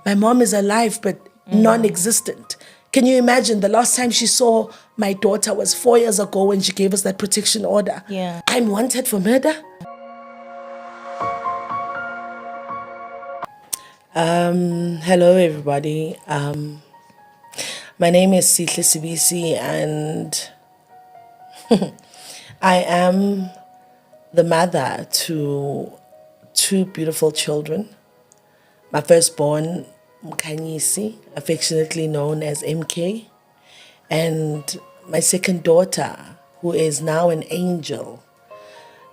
My mom is alive, but non-existent. Can you imagine the last time she saw my daughter was 4 years ago when she gave us that protection order? Yeah. I'm wanted for murder? Hello, everybody. My name is Sihle Sibisi, and I am the mother to 2 beautiful children. My firstborn, Mkhanyisi, affectionately known as MK, and my second daughter, who is now an angel,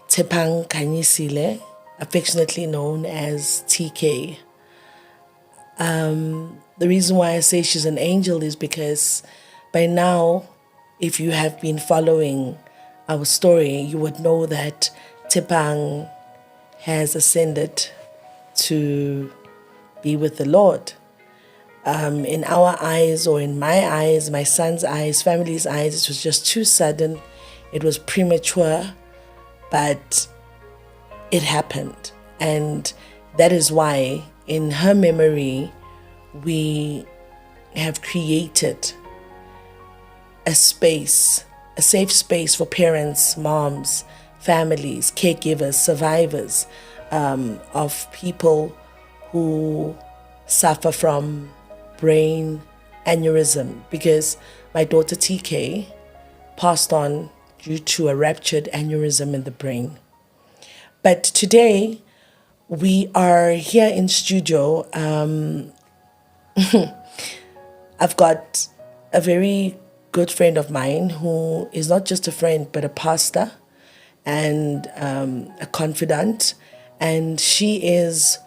Tepang Kanyisile, affectionately known as TK. The reason why I say she's an angel is because by now, if you have been following our story, you would know that Tepang has ascended to be with the Lord. In our eyes, or in my eyes, my son's eyes, family's eyes, it was just too sudden. It was premature, but it happened. And that is why, in her memory, we have created a space, a safe space for parents, moms, families, caregivers, survivors of people who suffer from brain aneurysm, because my daughter TK passed on due to a ruptured aneurysm in the brain. But today we are here in studio. I've got a very good friend of mine who is not just a friend but a pastor and a confidant, and she is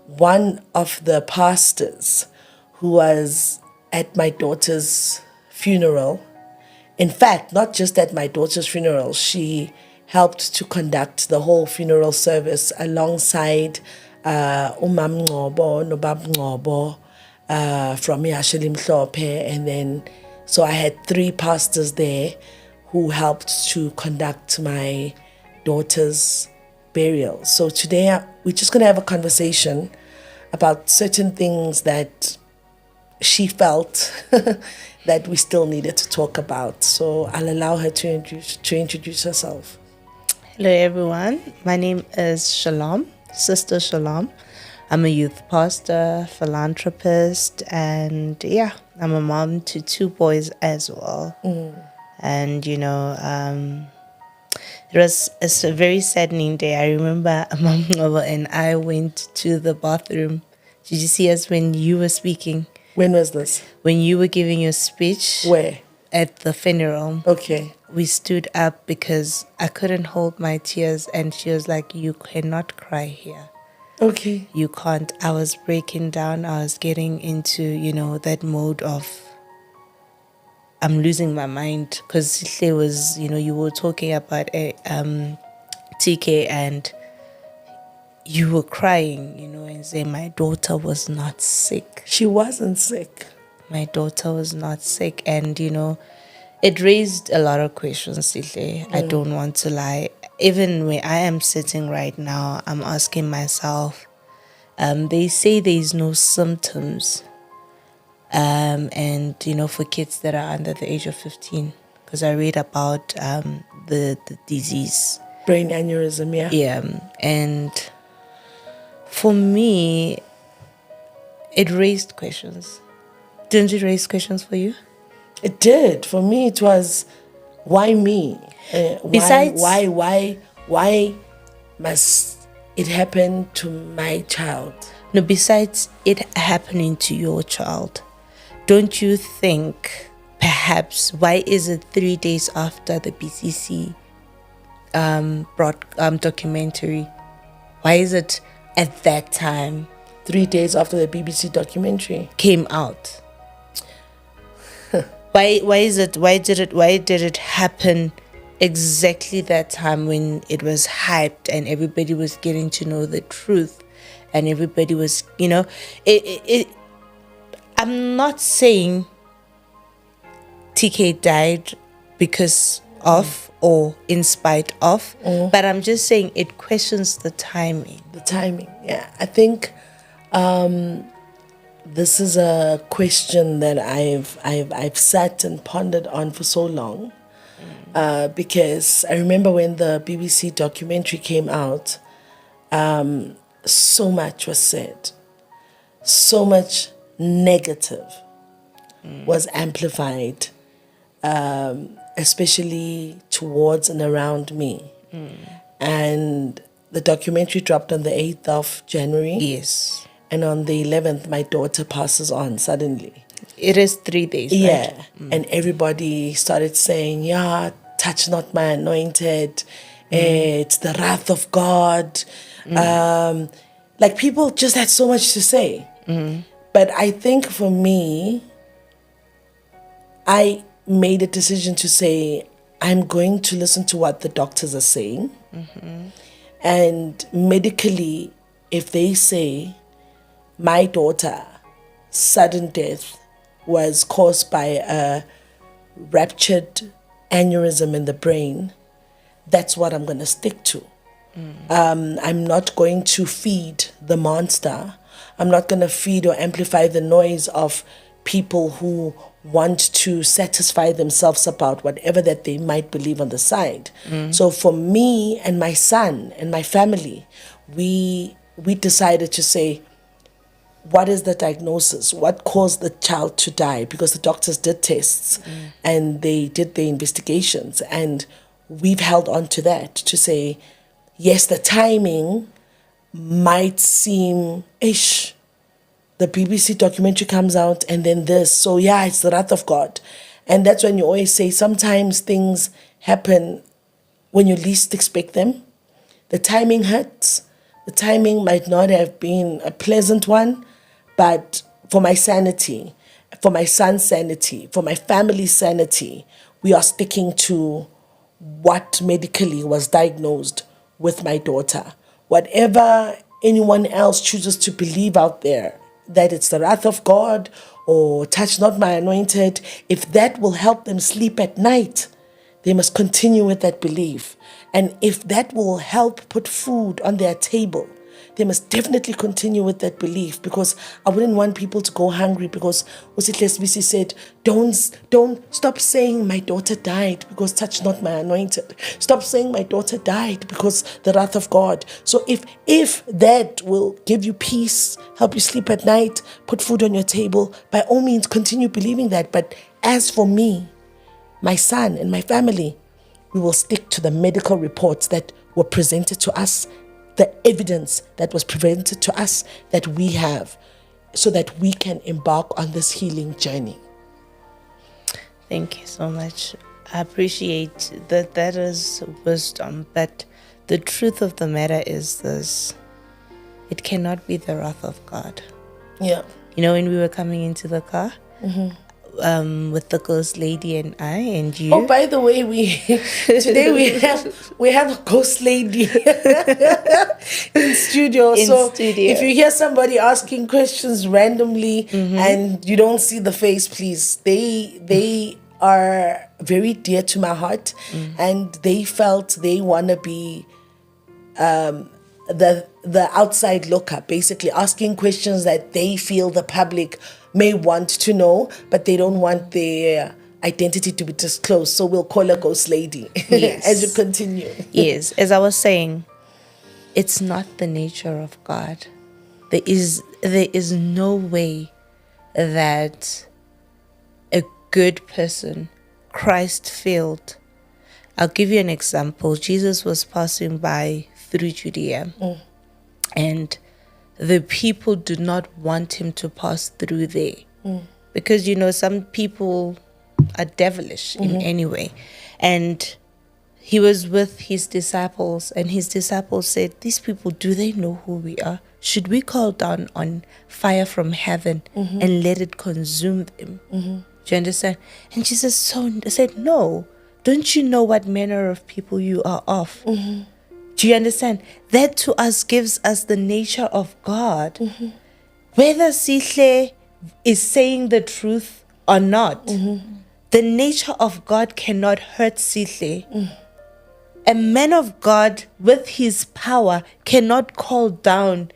one of the pastors who was at my daughter's funeral. In fact, not just at my daughter's funeral, she helped to conduct the whole funeral service alongside Umam Ngobo, Nobab Ngobo from Yasheli Mhlophe. And then, so I had 3 pastors there who helped to conduct my daughter's burial. So today we're just going to have a conversation about certain things that she felt that we still needed to talk about. So I'll allow her to introduce herself. Hello, everyone. My name is Shalom, Sister Shalom. I'm a youth pastor, philanthropist, and I'm a mom to 2 boys as well. And, it's a very saddening day. I remember Mom and I went to the bathroom. Did you see us when you were speaking? When was this? When you were giving your speech. Where? At the funeral. Okay. We stood up because I couldn't hold my tears, and she was like, "You cannot cry here. Okay. You can't." I was breaking down. I was getting into, that mode of I'm losing my mind, because there was, you were talking about TK, and you were crying, and saying my daughter was not sick. She wasn't sick. My daughter was not sick, and it raised a lot of questions, Sihle. I don't want to lie. Even where I am sitting right now, I'm asking myself, they say there's no symptoms, and for kids that are under the age of 15, because I read about the disease. Brain aneurysm, yeah. Yeah, and for me, it raised questions. Didn't it raise questions for you? It did. For me, it was, why me? Besides, why must it happen to my child? No, besides it happening to your child, don't you think perhaps why is it 3 days after the BCC documentary? Why is it at that time? 3 days after the BBC documentary came out. Why did it happen exactly that time when it was hyped and everybody was getting to know the truth, and everybody was, I'm not saying TK died because of or in spite of, but I'm just saying it questions the timing. The timing, yeah. I think this is a question that I've sat and pondered on for so long, because I remember when the BBC documentary came out, so much was said, so much negative was amplified, especially towards and around me. And the documentary dropped on the 8th of January. Yes. And on the 11th, my daughter passes on suddenly. It is 3 days, Yeah. right? And everybody started saying, yeah, touch not my anointed. It's the wrath of God. Like, people just had so much to say. But I think for me, I made a decision to say, I'm going to listen to what the doctors are saying. And medically, if they say my daughter sudden death was caused by a ruptured aneurysm in the brain, that's what I'm going to stick to. I'm not going to feed the monster. I'm not going to feed or amplify the noise of people who want to satisfy themselves about whatever that they might believe on the side. So for me and my son and my family, we decided to say, what is the diagnosis? What caused the child to die? Because the doctors did tests and they did the investigations, and we've held on to that to say, yes, the timing might seem ish. The BBC documentary comes out and then this. So yeah, it's the wrath of God. And that's when you always say sometimes things happen when you least expect them. The timing hurts. The timing might not have been a pleasant one, but for my sanity, for my son's sanity, for my family's sanity, we are sticking to what medically was diagnosed with my daughter. Whatever anyone else chooses to believe out there, that it's the wrath of God or touch not my anointed, if that will help them sleep at night, they must continue with that belief. And if that will help put food on their table, they must definitely continue with that belief, because I wouldn't want people to go hungry, because Usitle SBC said, don't stop saying my daughter died because touch not my anointed. Stop saying my daughter died because the wrath of God. So if that will give you peace, help you sleep at night, put food on your table, by all means continue believing that. But as for me, my son and my family, we will stick to the medical reports that were presented to us, the evidence that was presented to us that we have, so that we can embark on this healing journey. Thank you so much. I appreciate that. That is wisdom. But the truth of the matter is this: it cannot be the wrath of God. Yeah. You know, when we were coming into the car, with the ghost lady and I and you. Oh, by the way, today we have a ghost lady in studio. If you hear somebody asking questions randomly and you don't see the face, please. They are very dear to my heart, and they felt they want to be the outside looker, basically asking questions that they feel the public may want to know, but they don't want their identity to be disclosed. So we'll call her ghost lady. Yes. As you continue. Yes, as I was saying, it's not the nature of God. There is no way that a good person, Christ-filled. I'll give you an example. Jesus was passing by through Judea, and the people did not want him to pass through there, because, you know, some people are devilish in any way. And he was with his disciples, and his disciples said, these people, do they know who we are? Should we call down on fire from heaven and let it consume them? Do you understand? And Jesus said, no. Don't you know what manner of people you are of? Do you understand? That to us gives us the nature of God. Whether Sihle is saying the truth or not, the nature of God cannot hurt Sihle. A man of God with his power cannot call down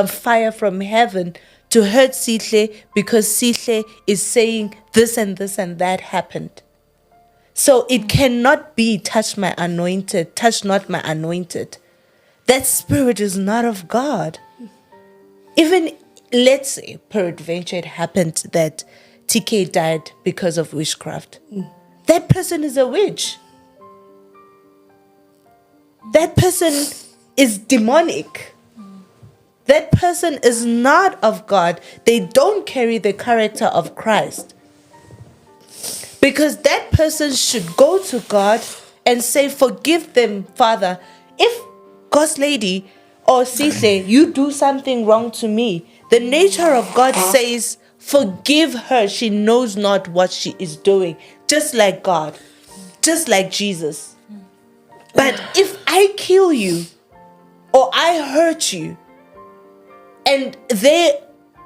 fire from heaven to hurt Sihle because Sihle is saying this and this and that happened. So it cannot be touch my anointed, touch not my anointed. That spirit is not of God. Even, let's say, peradventure it happened that TK died because of witchcraft. That person is a witch. That person is demonic. That person is not of God. They don't carry the character of Christ. Because that person should go to God and say, forgive them, Father. If God's lady or Sihle, you do something wrong to me, the nature of God says, forgive her. She knows not what she is doing. Just like God. Just like Jesus. But if I kill you or I hurt you and they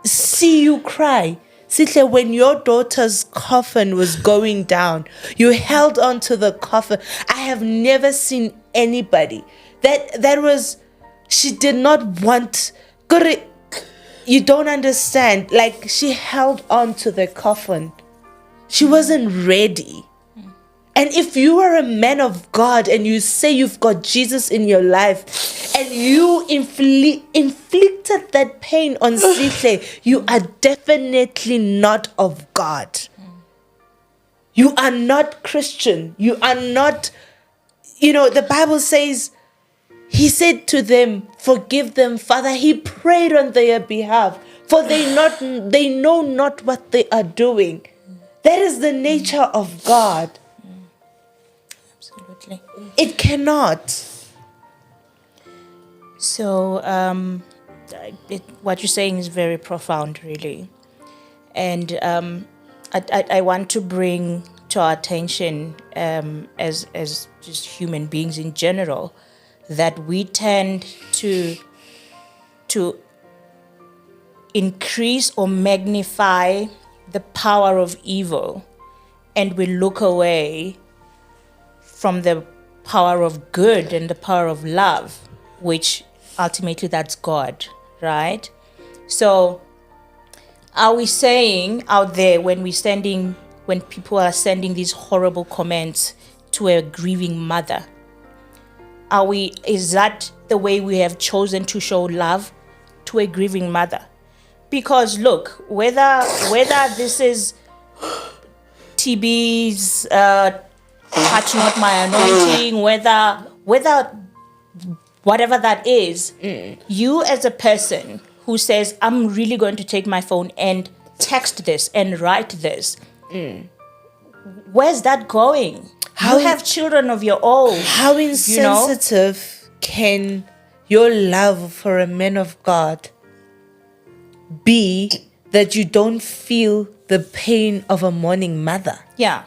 see you cry, Sihle, when your daughter's coffin was going down, you held on to the coffin. I have never seen anybody. That was, she did not want, you don't understand. Like, she held on to the coffin. She wasn't ready. And if you are a man of God and you say you've got Jesus in your life and you inflicted that pain on Sihle, you are definitely not of God. You are not Christian. You are not, the Bible says, he said to them, forgive them, Father. He prayed on their behalf, for they know not what they are doing. That is the nature of God. Absolutely. It cannot. So, what you're saying is very profound, really. And I want to bring to our attention, as just human beings in general, that we tend to increase or magnify the power of evil, and we look away from the power of good and the power of love, which ultimately that's God, right? So are we saying out there when people are sending these horrible comments to a grieving mother, is that the way we have chosen to show love to a grieving mother? Because look, whether this is TB's touch not my anointing, whether whatever that is, you as a person who says, I'm really going to take my phone and text this and write this, where's that going? You have children of your own. How insensitive can your love for a man of God be that you don't feel the pain of a mourning mother? Yeah.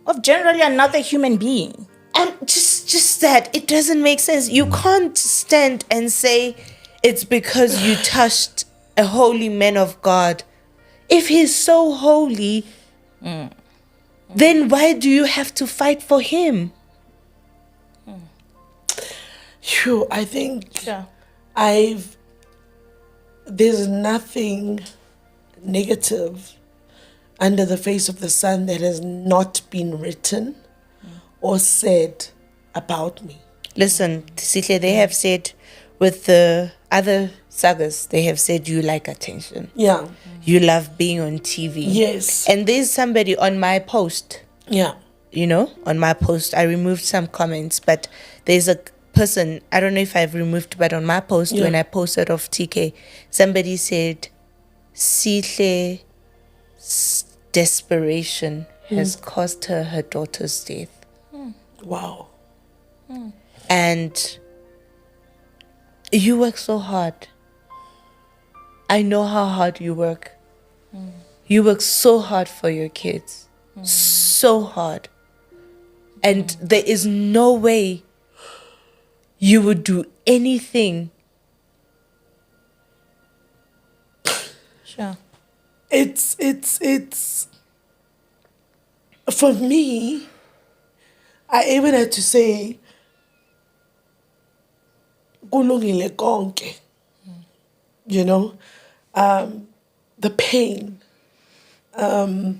Of generally another human being. And just that, it doesn't make sense. You can't stand and say it's because you touched a holy man of God. If he's so holy, then why do you have to fight for him? Phew, I think Yeah. there's nothing negative under the face of the sun that has not been written or said about me. Listen, Sihle, they have said with the other sagas, they have said you like attention. Yeah. You love being on TV. Yes. And there's somebody on my post, Yeah. on my post, I removed some comments, but there's a person, I don't know if I've removed, but on my post, when I posted of TK, somebody said, Sihle's desperation has caused her daughter's death. Wow. And you work so hard. I know how hard you work. You work so hard for your kids. So hard. And there is no way you would do anything. Sure. It's for me, I even had to say kulungile konke. the pain. There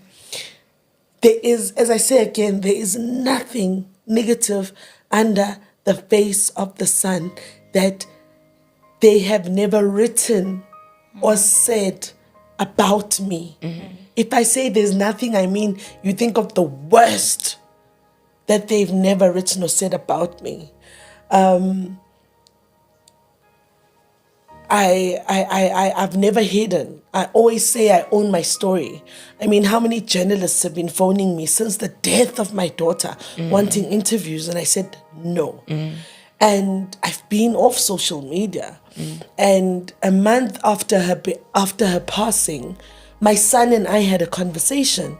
is, as I say again, there is nothing negative under the face of the sun that they have never written or said about me. If I say there's nothing, I mean, you think of the worst that they've never written or said about me. I've never hidden. I always say I own my story. I mean, how many journalists have been phoning me since the death of my daughter, wanting interviews, and I said no. And I've been off social media. And a month after her passing, my son and I had a conversation,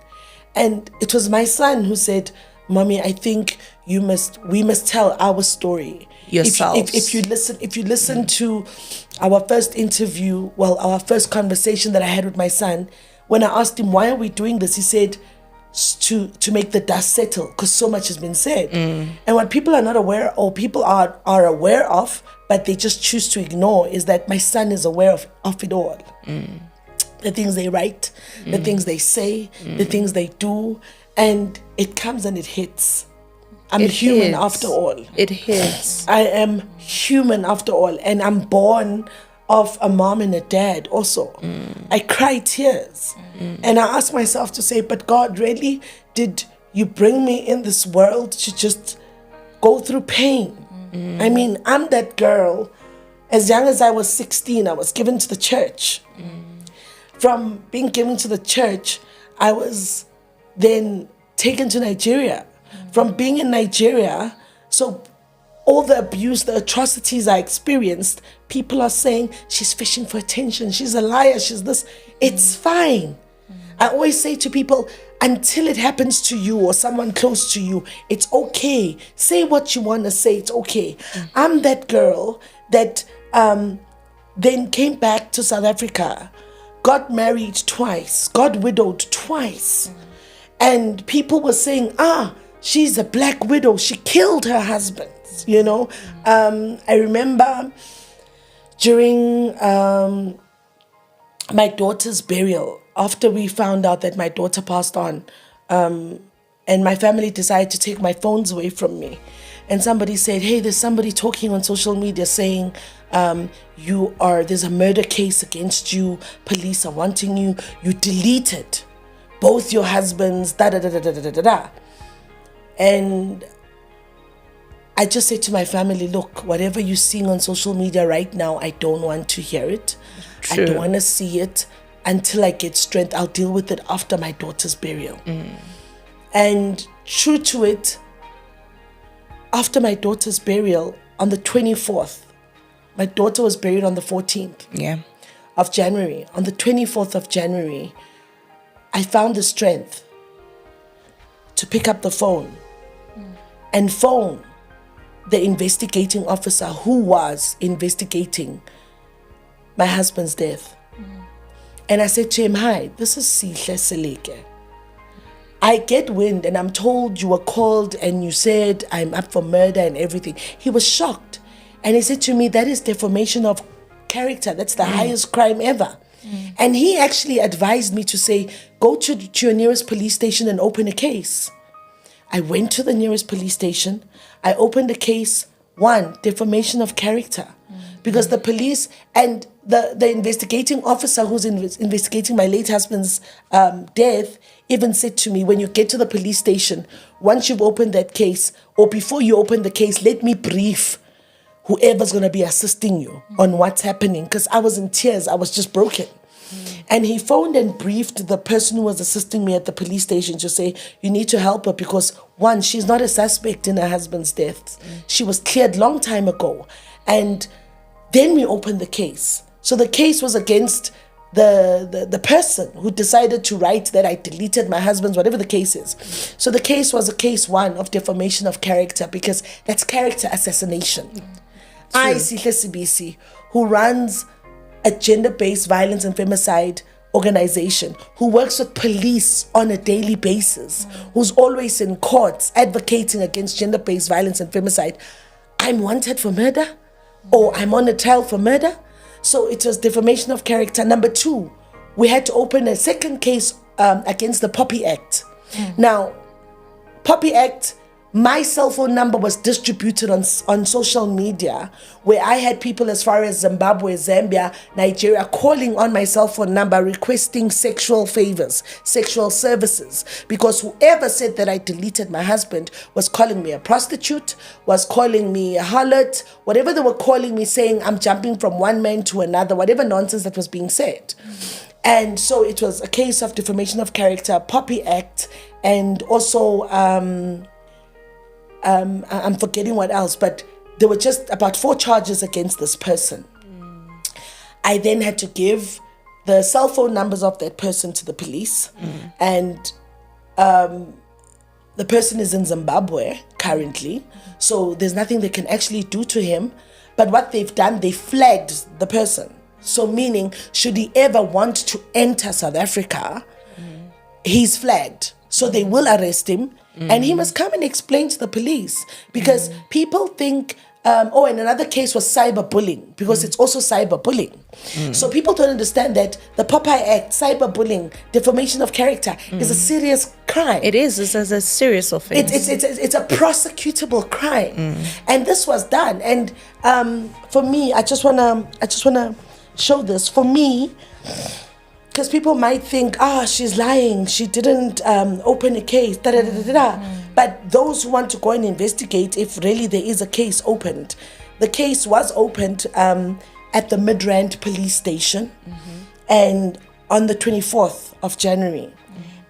and it was my son who said, "Mommy, I think we must tell our story." Yourselves. If you listen to our first interview, our first conversation that I had with my son, when I asked him, why are we doing this? He said, to make the dust settle, because so much has been said. And what people are not aware, or people are aware of, but they just choose to ignore, is that my son is aware of it all. The things they write, the things they say, the things they do, and it comes and it hits. I'm human after all. It hits. I am human after all, and I'm born of a mom and a dad also. I cry tears. And I ask myself to say, but God, really, did you bring me in this world to just go through pain? I mean, I'm that girl. As young as I was 16, I was given to the church. From being given to the church, I was then taken to Nigeria. From being in Nigeria, so all the abuse, the atrocities I experienced, people are saying, she's fishing for attention, she's a liar, she's this. It's fine. I always say to people, until it happens to you or someone close to you, it's okay. Say what you want to say, it's okay. I'm that girl that then came back to South Africa, got married twice, got widowed twice. And people were saying, she's a black widow. She killed her husband, you know. I remember during my daughter's burial, after we found out that my daughter passed on, and my family decided to take my phones away from me. And somebody said, hey, there's somebody talking on social media saying, there's a murder case against you. Police are wanting you. You deleted both your husbands, da-da-da-da-da-da-da-da. And I just said to my family, look, whatever you're seeing on social media right now, I don't want to hear it. True. I don't want to see it until I get strength. I'll deal with it after my daughter's burial. And true to it, after my daughter's burial, on the 24th, my daughter was buried on the 14th of January. On the 24th of January, I found the strength to pick up the phone and phone the investigating officer who was investigating my husband's death. And I said to him, hi, this is Sihle Seleke. I get wind and I'm told you were called and you said I'm up for murder and everything. He was shocked. And he said to me, that is defamation of character. That's the highest crime ever. And he actually advised me to say, go to your nearest police station and open a case. I went to the nearest police station. I opened a case, defamation of character. Because the police and the investigating officer who's investigating my late husband's death even said to me, when you get to the police station, once you've opened that case, or before you open the case, let me brief whoever's going to be assisting you on what's happening. Because I was in tears. I was just broken. And he phoned and briefed the person who was assisting me at the police station to say, you need to help her because, one, she's not a suspect in her husband's death. She was cleared long time ago. And then we opened the case. So the case was against the person who decided to write that I deleted my husband's, whatever the case is. So the case was a case 1 of defamation of character, because that's character assassination. I, Sihle Sibisi, who runs a gender-based violence and femicide organization, who works with police on a daily basis, who's always in courts advocating against gender-based violence and femicide, I'm wanted for murder, or I'm on a trial for murder. So it was defamation of character. Number 2, we had to open a second case against the Poppy Act. Now, Poppy Act, my cell phone number was distributed on social media, where I had people as far as Zimbabwe, Zambia, Nigeria calling on my cell phone number requesting sexual favors, sexual services, because whoever said that I deleted my husband was calling me a prostitute, was calling me a harlot, whatever they were calling me, saying I'm jumping from one man to another, whatever nonsense that was being said. And so it was a case of defamation of character, Poppy Act, and also I'm forgetting what else, but there were just about 4 charges against this person. I then had to give the cell phone numbers of that person to the police, and the person is in Zimbabwe currently, so there's nothing they can actually do to him. But what they've done, they flagged the person. So meaning, should he ever want to enter South Africa, he's flagged. So they will arrest him, and he must come and explain to the police, because people think, and another case was cyberbullying, because it's also cyberbullying. So people don't understand that the Popeye Act, cyberbullying, defamation of character is a serious crime. It is. It's a serious offense. It's a prosecutable crime, and this was done. And for me, I just wanna show this. For me, because people might think, she's lying, she didn't open a case, But those who want to go and investigate if really there is a case opened, the case was opened at the Midrand police station, and on the 24th of January.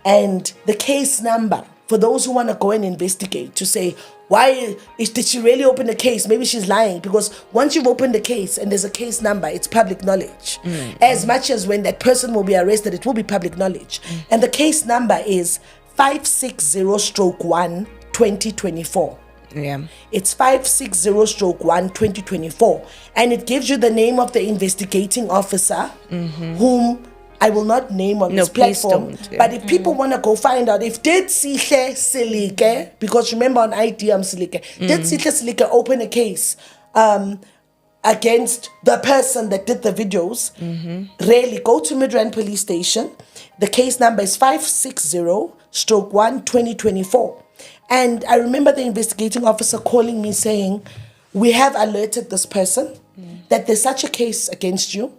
And the case number, for those who want to go and investigate, to say, did she really open the case? Maybe she's lying, because once you've opened the case and there's a case number, it's public knowledge. As much as when that person will be arrested, it will be public knowledge. And the case number is 560/1 2024. Yeah. It's 560/1 2024. And it gives you the name of the investigating officer, whom I will not name on this platform. But if people want to go find out, if did Sihle Silike, because remember on ID I'm Silike, did Sihle Silike open a case against the person that did the videos, really go to Midrand police station. The case number is 560/1 2024. And I remember the investigating officer calling me saying, we have alerted this person that there's such a case against you.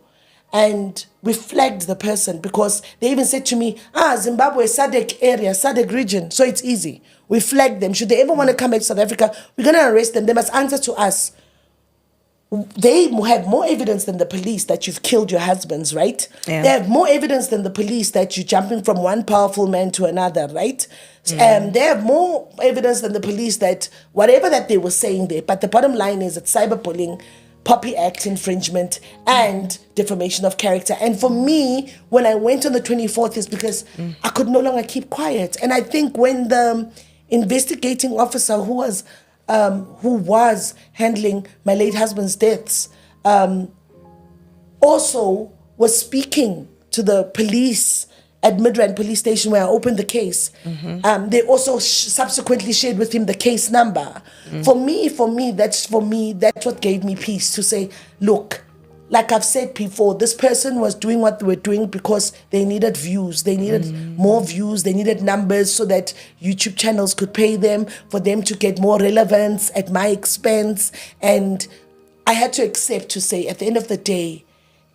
And we flagged the person, because they even said to me, Zimbabwe, SADC area, SADC region, so it's easy. We flagged them. Should they ever want to come back to South Africa, we're going to arrest them. They must answer to us. They have more evidence than the police that you've killed your husbands, right? Yeah. They have more evidence than the police that you're jumping from one powerful man to another, right? They have more evidence than the police that whatever that they were saying there. But the bottom line is it's cyberbullying, Poppy Act infringement, and defamation of character. And for me, when I went on the 24th, is because I could no longer keep quiet. And I think when the investigating officer who was handling my late husband's deaths also was speaking to the police at Midrand police station where I opened the case. They also subsequently shared with him the case number. For me, that's what gave me peace, to say, look, like I've said before, this person was doing what they were doing because they needed views. They needed more views. They needed numbers so that YouTube channels could pay them, for them to get more relevance at my expense. And I had to accept, to say, at the end of the day,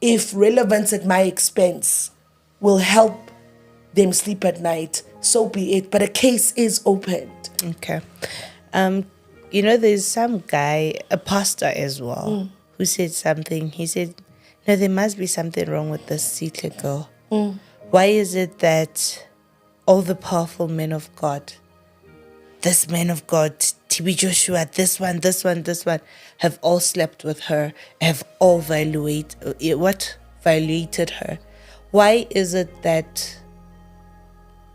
if relevance at my expense will help them sleep at night, so be it. But a case is opened. Okay. There's some guy, a pastor as well, who said something. He said, no, there must be something wrong with this Sihle girl. Why is it that all the powerful men of God, this man of God, TB Joshua, this one, have all slept with her, have all violated her? Why is it that?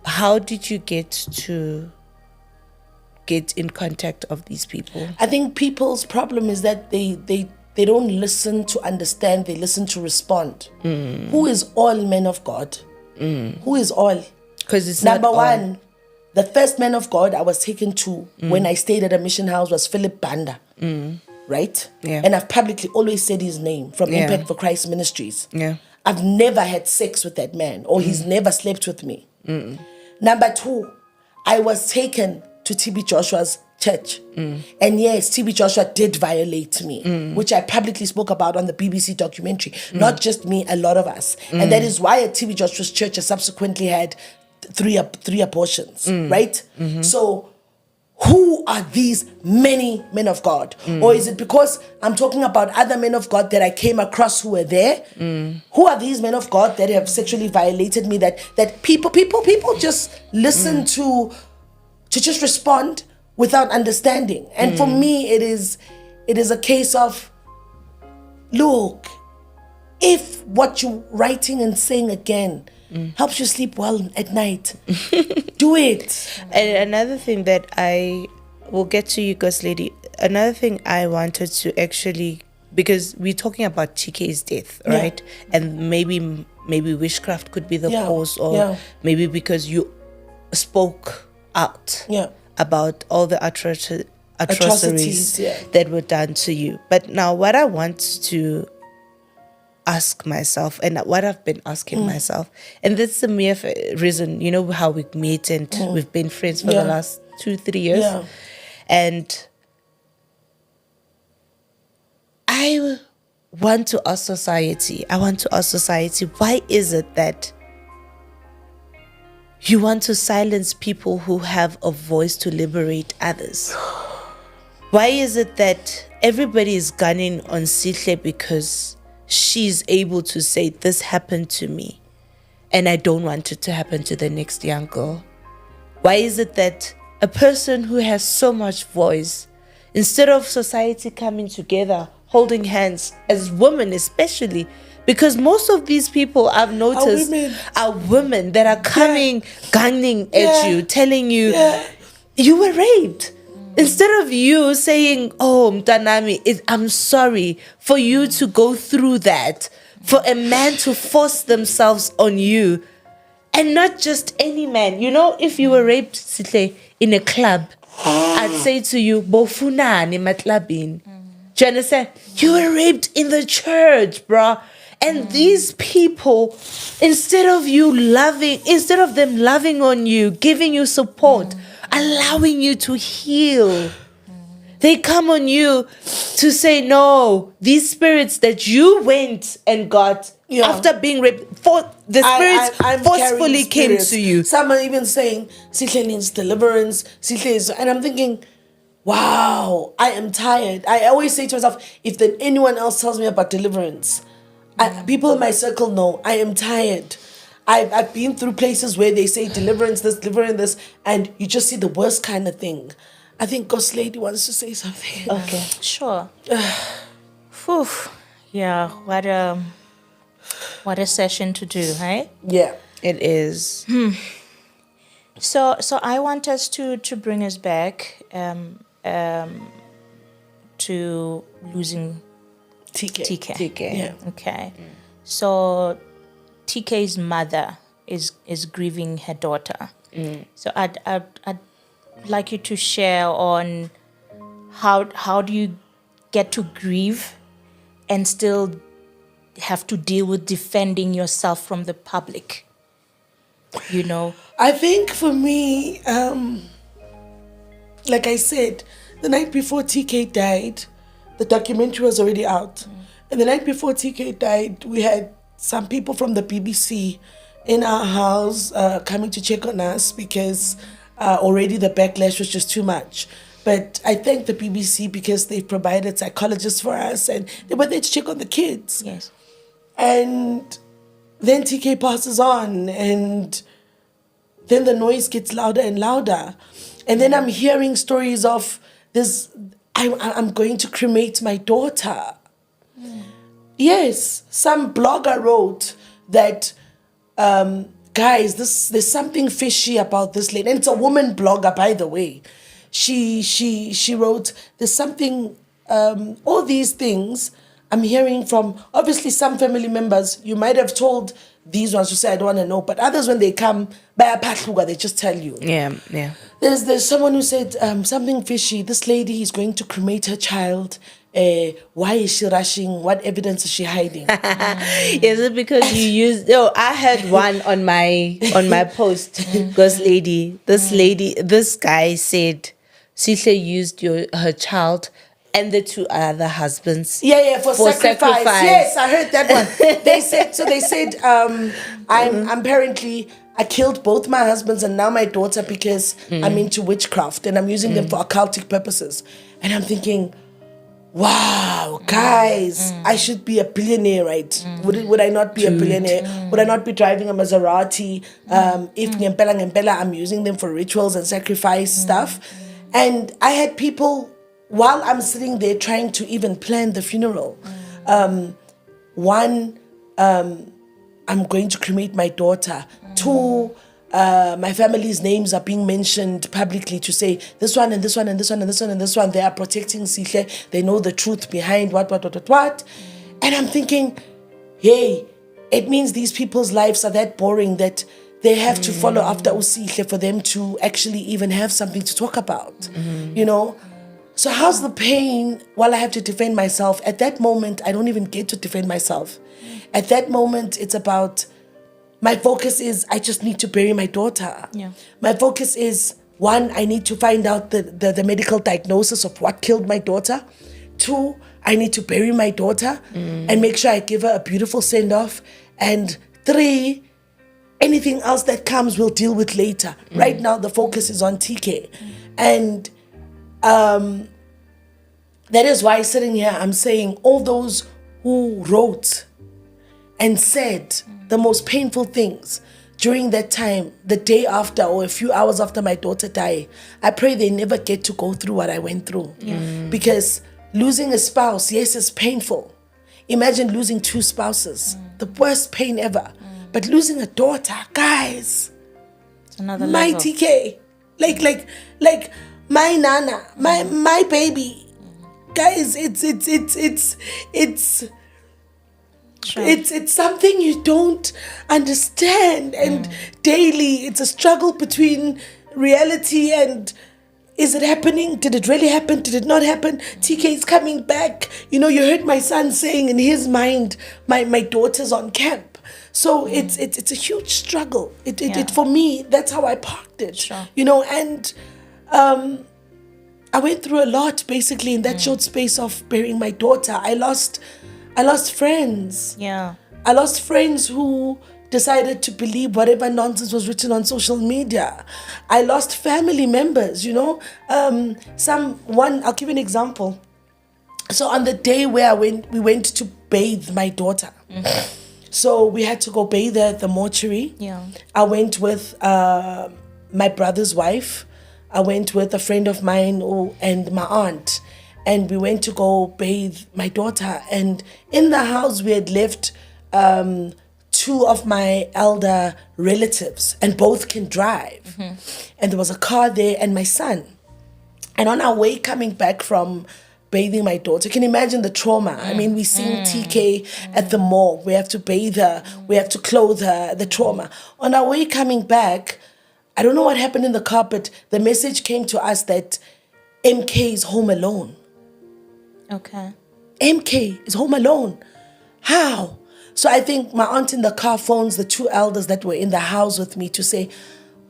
How did you get in contact of these people? I think people's problem is that they don't listen to understand, they listen to respond. Who is all men of God? Who is all? Because it's number not one, all. The first man of God I was taken to when I stayed at a mission house was Philip Banda. Right? Yeah. And I've publicly always said his name from Impact for Christ Ministries. Yeah. I've never had sex with that man, or he's never slept with me. Number 2, I was taken to TB Joshua's church. And yes, TB Joshua did violate me, which I publicly spoke about on the BBC documentary. Not just me, a lot of us. And that is why at TB Joshua's church I subsequently had three abortions, right? So who are these many men of God? Or is it because I'm talking about other men of God that I came across who were there? Who are these men of God that have sexually violated me, that people just listen to just respond without understanding? And for me, it is a case of, look, if what you're writing and saying again helps you sleep well at night, do it. And another thing that I will get to you, Ghost Lady. Another thing I wanted to actually, because we're talking about TK's death, right? And maybe witchcraft could be the cause, or maybe because you spoke out about all the atrocities that were done to you. But now what I want to ask myself, and what I've been asking myself, and this is a mere reason, you know how we meet and we've been friends for the last 2-3 years, and I want to ask society, why is it that you want to silence people who have a voice to liberate others? Why is it that everybody is gunning on Sihle because she's able to say, this happened to me and I don't want it to happen to the next young girl? Why is it that a person who has so much voice, instead of society coming together, holding hands, as women especially, because most of these people I've noticed are women that are coming, gunning at you, telling you, you were raped. Instead of you saying, oh, Mtanami, I'm sorry for you to go through that, for a man to force themselves on you, and not just any man. You know, if you were raped, Sihle, in a club, I'd say to you, Bofunani matlabin. Do you understand? You were raped in the church, bruh. And these people, instead of them loving on you, giving you support, allowing you to heal, they come on you to say, no, these spirits that you went and got after being raped, the spirits forcefully came to you. Some are even saying, Sihle needs deliverance, and I'm thinking, wow, I am tired. I always say to myself, if then anyone else tells me about deliverance, people in my circle know I am tired. I've been through places where they say deliverance this, and you just see the worst kind of thing. I think Ghost Lady wants to say something. Okay, sure. Whew. Yeah, what a session to do, right? Yeah, it is. So I want us to bring us back to losing TK. Yeah. Okay. So TK's mother is grieving her daughter. So I'd like you to share on how do you get to grieve and still have to deal with defending yourself from the public, you know? I think for me, like I said, the night before TK died, the documentary was already out. And the night before TK died, we had some people from the BBC in our house coming to check on us because already the backlash was just too much. But I thank the BBC because they provided psychologists for us and they were there to check on the kids. Yes. And then TK passes on and then the noise gets louder and louder. And then I'm hearing stories of this, I'm going to cremate my daughter. Yes, some blogger wrote that, guys, there's something fishy about this lady. And it's a woman blogger, by the way. She wrote, there's something, all these things I'm hearing from, obviously, some family members. You might have told these ones who say, I don't want to know. But others, when they come, they just tell you. Yeah. There's someone who said something fishy. This lady is going to cremate her child why is she rushing? What evidence is she hiding? Is it because you used? Oh, I had one on my post. Because this guy said, Sihle used her child and the two other husbands. Yeah, for sacrifice. Yes, I heard that one. They said, I'm apparently, I killed both my husbands and now my daughter because I'm into witchcraft and I'm using them for occultic purposes. And I'm thinking, wow, guys, I should be a billionaire, right? Would I not be a billionaire? Would I not be driving a Maserati? If ngempela, I'm using them for rituals and sacrifice stuff. And I had people, while I'm sitting there trying to even plan the funeral, one, I'm going to cremate my daughter. Two, my family's names are being mentioned publicly to say this one and this one and this one and this one and this one. They are protecting Sihle. They know the truth behind what. And I'm thinking, hey, it means these people's lives are that boring that they have to follow after Usihle for them to actually even have something to talk about, you know? So how's the pain while I have to defend myself? At that moment, I don't even get to defend myself. At that moment, it's about, my focus is, I just need to bury my daughter. Yeah. My focus is, one, I need to find out the medical diagnosis of what killed my daughter. Two, I need to bury my daughter and make sure I give her a beautiful send-off. And three, anything else that comes, we'll deal with later. Right now, the focus is on TK. And that is why sitting here, I'm saying all those who wrote and said the most painful things during that time, the day after or a few hours after my daughter died, I pray they never get to go through what I went through. Because losing a spouse, yes, it's painful. Imagine losing two spouses, the worst pain ever. But losing a daughter, guys, It's another my level. TK, like my nana, my baby, guys, it's something you don't understand, and daily it's a struggle between reality and, is it happening? Did it really happen? Did it not happen? TK is coming back. You know, you heard my son saying in his mind, my daughter's on camp. So it's a huge struggle. It for me, that's how I parked it. Sure. You know, and I went through a lot basically in that short space of burying my daughter. I lost friends. Yeah. I lost friends who decided to believe whatever nonsense was written on social media. I lost family members, you know. I'll give you an example. So on the day where we went to bathe my daughter. So we had to go bathe her at the mortuary. Yeah. I went with my brother's wife. I went with a friend of mine and my aunt. And we went to go bathe my daughter. And in the house, we had left two of my elder relatives, and both can drive. And there was a car there and my son. And on our way coming back from bathing my daughter, you can imagine the trauma. I mean, we seen TK at the mall. We have to bathe her. We have to clothe her, the trauma. On our way coming back, I don't know what happened in the car, but the message came to us that MK is home alone. Okay. MK is home alone. How? So I think my aunt in the car phones the two elders that were in the house with me to say,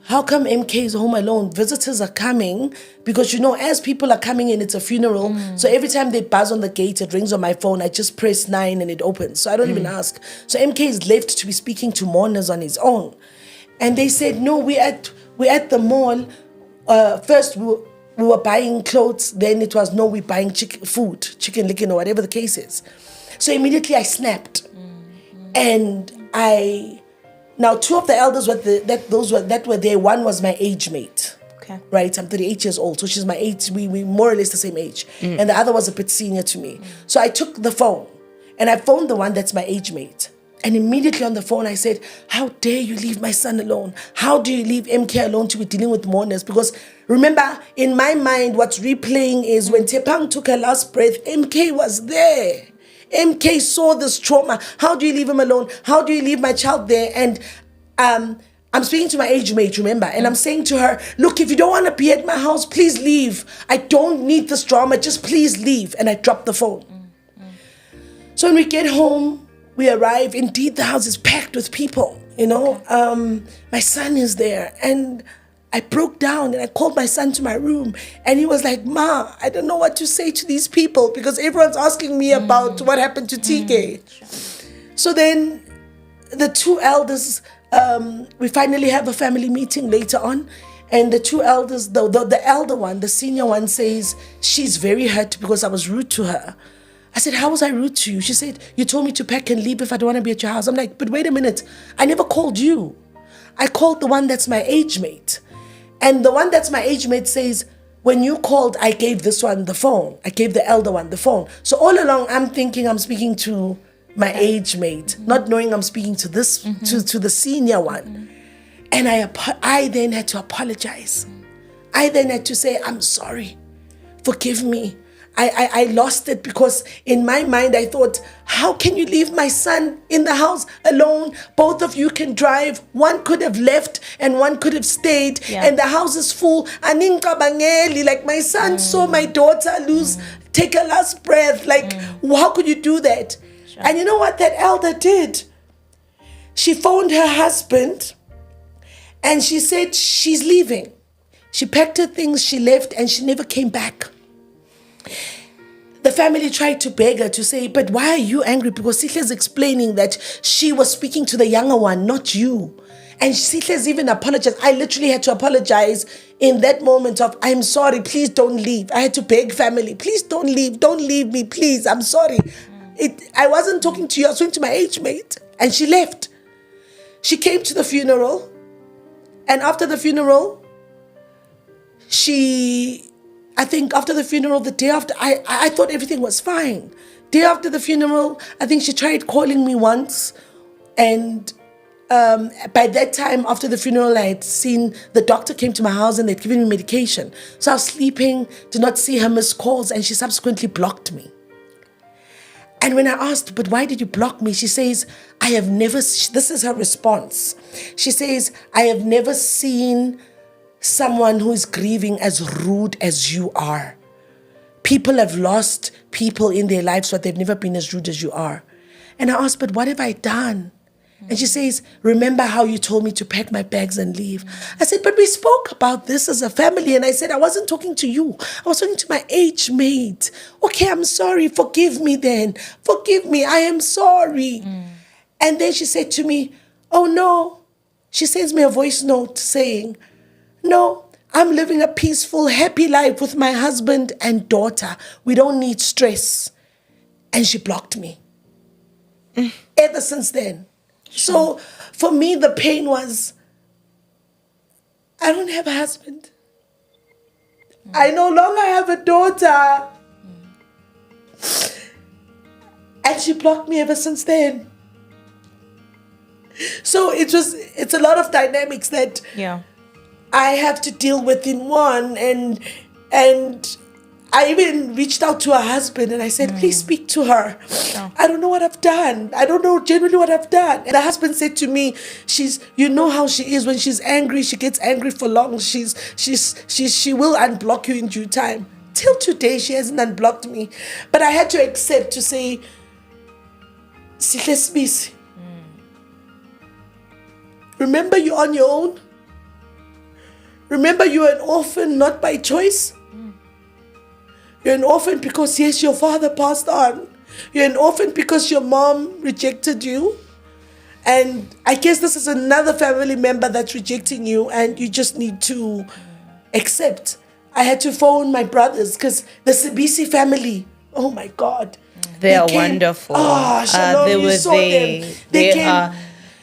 how come MK is home alone? Visitors are coming because, you know, as people are coming in, it's a funeral. So every time they buzz on the gate, it rings on my phone. I just press 9 and it opens. So I don't even ask. So MK is left to be speaking to mourners on his own. And they said, no, we're at the mall. First, we were buying clothes. Then it was, no, we're buying chicken licken or whatever the case is. So immediately I snapped. And now two of the elders that were there, one was my age mate. Okay. Right, I'm 38 years old, so she's my age. We more or less the same age. And the other was a bit senior to me. So I took the phone and I phoned the one that's my age mate. And immediately on the phone, I said, how dare you leave my son alone? How do you leave MK alone to be dealing with mourners? Because remember, in my mind, what's replaying is when Tepang took her last breath, MK was there. MK saw this trauma. How do you leave him alone? How do you leave my child there? And I'm speaking to my age mate, remember? And I'm saying to her, look, if you don't want to be at my house, please leave. I don't need this drama. Just please leave. And I dropped the phone. So when we get home, we arrive. Indeed, the house is packed with people, you know. My son is there. And I broke down and I called my son to my room. And he was like, Ma, I don't know what to say to these people because everyone's asking me about what happened to TK. So then the two elders, we finally have a family meeting later on. And the two elders, the elder one, the senior one says, she's very hurt because I was rude to her. I said, how was I rude to you? She said, you told me to pack and leave if I don't want to be at your house. I'm like, but wait a minute. I never called you. I called the one that's my age mate. And the one that's my age mate says, when you called, I gave this one the phone. I gave the elder one the phone. So all along, I'm thinking I'm speaking to my age mate, not knowing I'm speaking to this, to the senior one. And I then had to apologize. I then had to say, I'm sorry. Forgive me. I lost it because in my mind I thought, how can you leave my son in the house alone? Both of you can drive. One could have left and one could have stayed. And the house is full. Like my son saw my daughter take her last breath. Like, how could you do that? Sure. And you know what that elder did? She phoned her husband and she said she's leaving. She packed her things, she left, and she never came back. The family tried to beg her to say, but why are you angry? Because Sihle's explaining that she was speaking to the younger one, not you. And Sihle's even apologized. I literally had to apologize in that moment of, I'm sorry, please don't leave. I had to beg family, please don't leave me, please, I'm sorry. I wasn't talking to you, I was talking to my age mate. And she left. She came to the funeral. And after the funeral, I think after the funeral, the day after, I thought everything was fine. Day after the funeral, I think she tried calling me once. And by that time, after the funeral, I had seen the doctor came to my house and they'd given me medication. So I was sleeping, did not see her missed calls, and she subsequently blocked me. And when I asked, but why did you block me? She says, this is her response. She says, I have never seen someone who is grieving as rude as you are. People have lost people in their lives, but they've never been as rude as you are. And I asked, but what have I done? And she says, remember how you told me to pack my bags and leave? I said, but we spoke about this as a family. And I said, I wasn't talking to you. I was talking to my age mate. Okay, I'm sorry. Forgive me then. Forgive me. I am sorry. And then she said to me, oh no. She sends me a voice note saying, no, I'm living a peaceful, happy life with my husband and daughter. We don't need stress. And she blocked me. Ever since then. So for me, the pain was, I don't have a husband. I no longer have a daughter. And she blocked me ever since then. So it's a lot of dynamics that I have to deal with in one. And I even reached out to her husband and I said, please speak to her. I don't know what I've done. I don't know genuinely what I've done. And the husband said to me, you know how she is. When she's angry, she gets angry for long. She will unblock you in due time. Till today, she hasn't unblocked me. But I had to accept to say, Sihle, remember you're on your own. Remember you're an orphan, not by choice. You're an orphan because, yes, your father passed on. You're an orphan because your mom rejected you. And I guess this is another family member that's rejecting you and you just need to accept. I had to phone my brothers because the Sibisi family, oh my God. They are wonderful. Shalom, you saw them.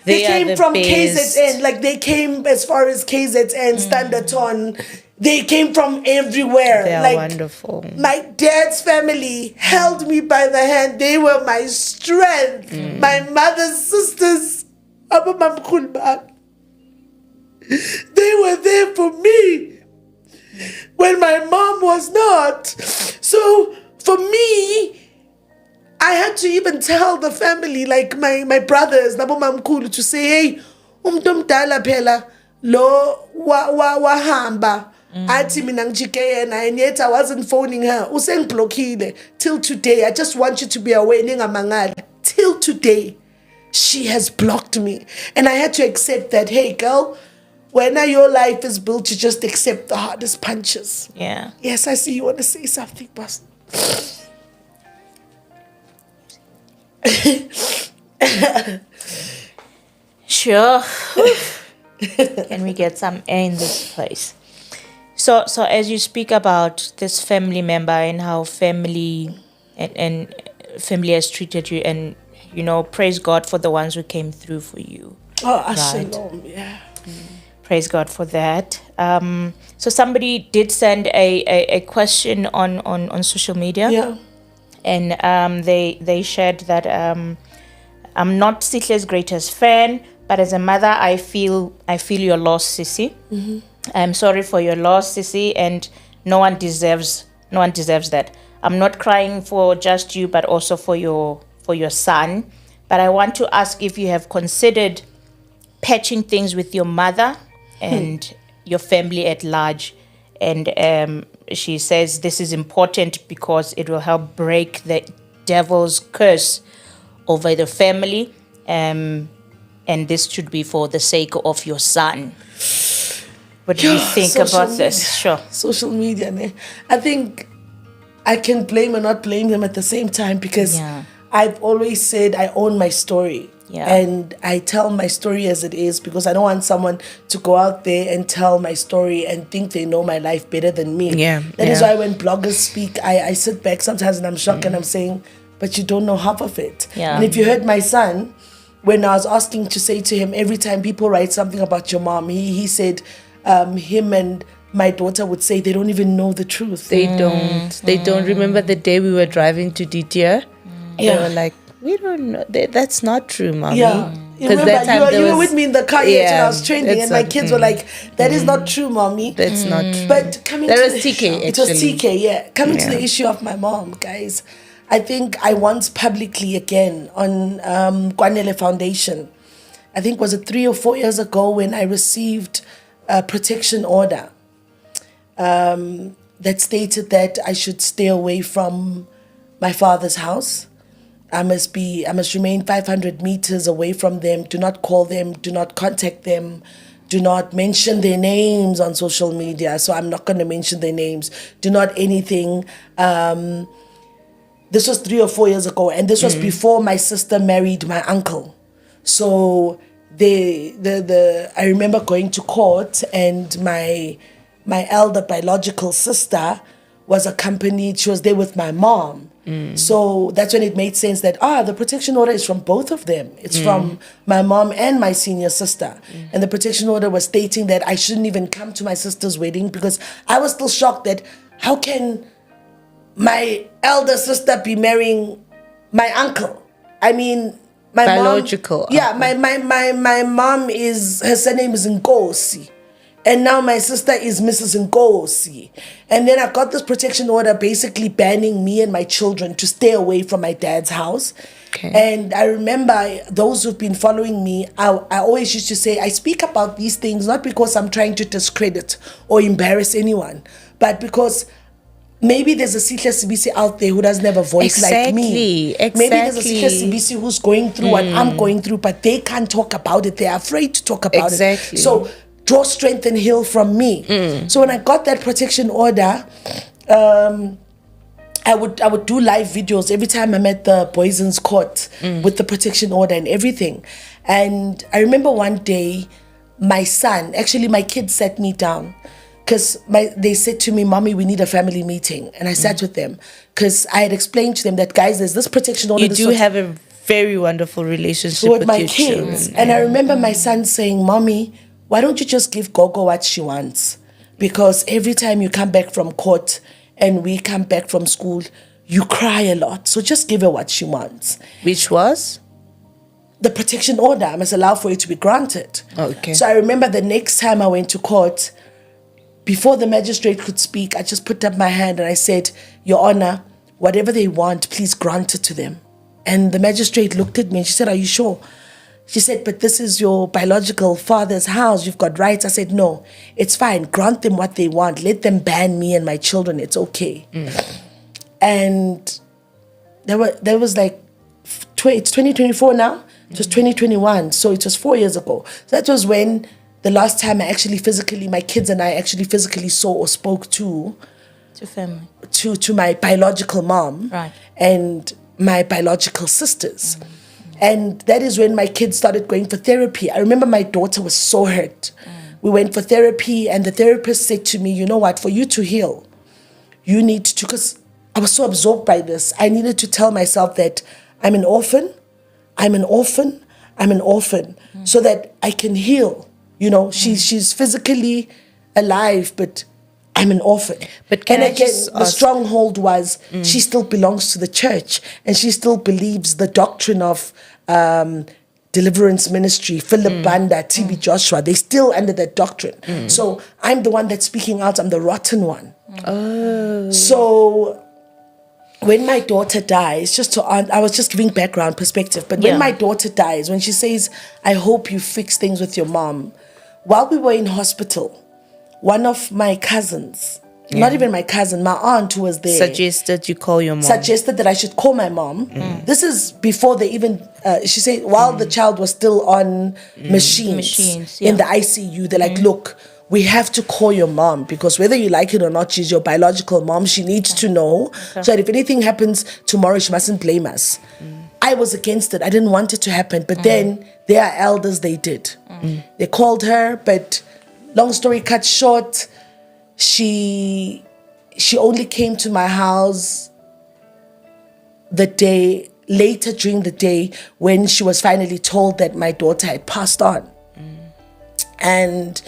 They came from best. KZN, like they came as far as KZN, Standerton. They came from everywhere. They are like, wonderful. My dad's family held me by the hand. They were my strength. My mother's sisters, they were there for me when my mom was not. So for me, I had to even tell the family, like my brothers, to say, hey, umuntu omdala phela lo wahamba athi mina ngijike yena, and yet I wasn't phoning her. Usengiblockile till today. I just want you to be aware, ningamangali. Till today, she has blocked me, and I had to accept that. Hey, girl, when your life is built to just accept the hardest punches. Yeah. Yes, I see you want to say something, boss. Sure. Can we get some air in this place? So as you speak about this family member and how family and family has treated you, and praise God for the ones who came through for you. Oh, Shalom, yeah. Praise God for that. So somebody did send a question on social media. Yeah. And they shared that I'm not Sihle's greatest fan, but as a mother, I feel your loss, Sisi. Mm-hmm. I'm sorry for your loss, Sisi, and no one deserves that. I'm not crying for just you, but also for your son. But I want to ask if you have considered patching things with your mother and your family at large. And she says this is important because it will help break the devil's curse over the family. And this should be for the sake of your son. What do you think about this? Sure. Social media, man. I think I can blame and not blame them at the same time, because I've always said I own my story. Yeah. And I tell my story as it is, because I don't want someone to go out there and tell my story and think they know my life better than me. That is why when bloggers speak, I sit back sometimes and I'm shocked and I'm saying, but you don't know half of it. Yeah. And if you heard my son, when I was asking to say to him, every time people write something about your mom, he said him and my daughter would say they don't even know the truth. They don't remember the day we were driving to Didier. They were like, we don't know. That's not true, Mommy. Yeah. Because that time you were with me in the car when I was training, and my kids were like, that is not true, Mommy. That's not true. But coming that to was the TK, actually. It was TK, yeah. Coming to the issue of my mom, guys, I think I once publicly again on Kwanele Foundation, I think was it 3 or 4 years ago, when I received a protection order that stated that I should stay away from my father's house. I must remain 500 meters away from them. Do not call them. Do not contact them. Do not mention their names on social media. So I'm not going to mention their names. Do not anything. This was 3 or 4 years ago, and this was before my sister married my uncle. So I remember going to court, and my elder biological sister was accompanied. She was there with my mom. So that's when it made sense that the protection order is from both of them. It's from my mom and my senior sister. And the protection order was stating that I shouldn't even come to my sister's wedding, because I was still shocked that how can my elder sister be marrying my uncle? I mean, my biological mom, yeah, my mom her surname is Nkosi. And now my sister is Mrs. Nkosi. And then I got this protection order basically banning me and my children to stay away from my dad's house. Okay. And I remember those who've been following me, I always used to say, I speak about these things not because I'm trying to discredit or embarrass anyone, but because maybe there's a Sihle Sibisi out there who doesn't have a voice like me. Maybe there's a Sihle Sibisi who's going through what I'm going through, but they can't talk about it. They're afraid to talk about it. So draw strength and heal from me. So when I got that protection order, I would do live videos every time I'm at the Boyson's court with the protection order and everything. And I remember one day, my son, actually my kids sat me down, because they said to me, Mommy, we need a family meeting. And I sat with them, because I had explained to them that, guys, there's this protection order. You do have a very wonderful relationship with my your kids. children. And I remember my son saying, Mommy, why don't you just give Gogo what she wants? Because every time you come back from court and we come back from school, you cry a lot. So just give her what she wants. Which was? The protection order. I must allow for it to be granted. Okay. So I remember the next time I went to court, before the magistrate could speak, I just put up my hand and I said, Your Honor, whatever they want, please grant it to them. And the magistrate looked at me and she said, Are you sure? She said, but this is your biological father's house. You've got rights. I said, no, it's fine. Grant them what they want. Let them ban me and my children. It's okay. And there was like, it's 2024 now. It was 2021. So it was 4 years ago. So that was when the last time my kids and I actually physically saw or spoke to family, to my biological mom, right, and my biological sisters. And that is when my kids started going for therapy. I remember my daughter was so hurt. We went for therapy, and the therapist said to me, you know what, for you to heal, you need to, because I was so absorbed by this, I needed to tell myself that I'm an orphan, so that I can heal. You know, she's physically alive, but I'm an orphan. But can I again, just the ask, stronghold was she still belongs to the church, and she still believes the doctrine of deliverance ministry, Philip Banda, TB Joshua. They're still under that doctrine. So I'm the one that's speaking out. I'm the rotten one. So when my daughter dies, I was just giving background perspective, but when my daughter dies, when she says, I hope you fix things with your mom, while we were in hospital, one of my cousins, not even my cousin, my aunt who was there, suggested you call your mom. Suggested that I should call my mom. This is before they even, she said, while the child was still on machines in the ICU, they're like, look, we have to call your mom, because whether you like it or not, she's your biological mom. She needs to know, so that if anything happens tomorrow, she mustn't blame us. I was against it. I didn't want it to happen. But then there are elders, they did. They called her, but long story cut short, she only came to my house later during the day when she was finally told that my daughter had passed on. And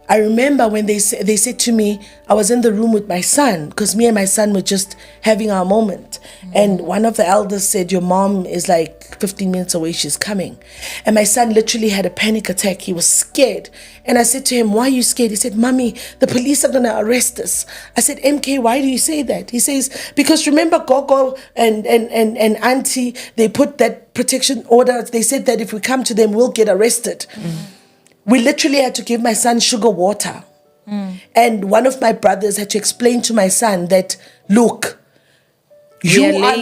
I remember when they said to me, I was in the room with my son, because me and my son were just having our moment. And one of the elders said, your mom is like 15 minutes away, she's coming. And my son literally had a panic attack. He was scared. And I said to him, why are you scared? He said, Mommy, the police are going to arrest us. I said, MK, why do you say that? He says, because remember Gogo and Auntie, they put that protection order. They said that if we come to them, we'll get arrested. We literally had to give my son sugar water. And one of my brothers had to explain to my son that, look, you are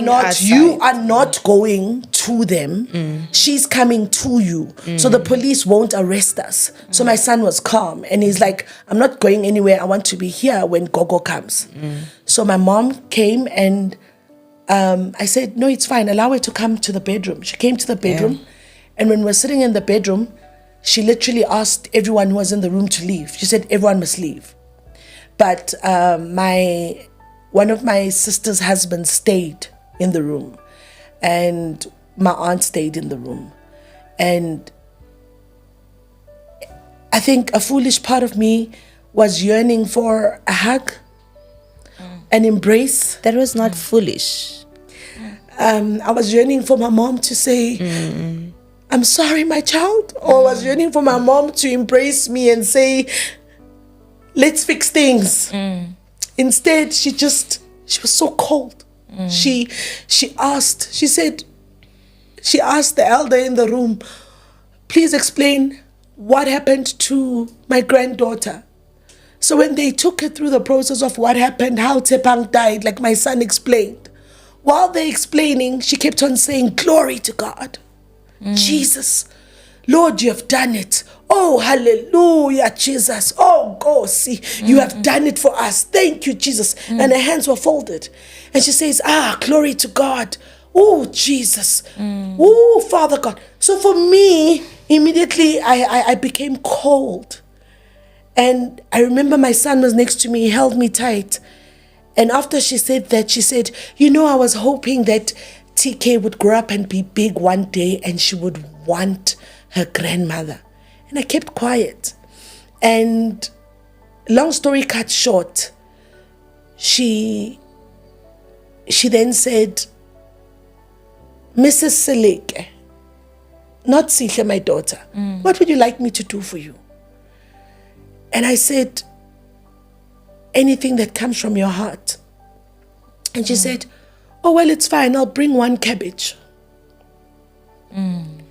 not going to them. She's coming to you. So the police won't arrest us. So my son was calm. And he's like, I'm not going anywhere. I want to be here when Gogo comes. So my mom came, and I said, no, it's fine. Allow her to come to the bedroom. She came to the bedroom. And when we're sitting in the bedroom, she literally asked everyone who was in the room to leave. She said, everyone must leave. But one of my sister's husbands stayed in the room, and my aunt stayed in the room. And I think a foolish part of me was yearning for a hug, an embrace. That was not foolish. I was yearning for my mom to say, I'm sorry, my child. Or I was yearning for my mom to embrace me and say, let's fix things. Instead, she was so cold. She asked the elder in the room, please explain what happened to my granddaughter. So when they took her through the process of what happened, how Tepang died, like my son explained, while they're explaining, she kept on saying, glory to God. Jesus, Lord, you have done it. Oh, hallelujah, Jesus. Oh, go see, you have done it for us. Thank you, Jesus. And her hands were folded. And she says, glory to God. Oh, Jesus. Oh, Father God. So for me, immediately I became cold. And I remember my son was next to me. He held me tight. And after she said that, she said, I was hoping that TK would grow up and be big one day, and she would want her grandmother. And I kept quiet. And long story cut short, she then said, Mrs. Seleke, not Sihle, my daughter, what would you like me to do for you? And I said, anything that comes from your heart. And she said, oh, well, it's fine. I'll bring one cabbage. And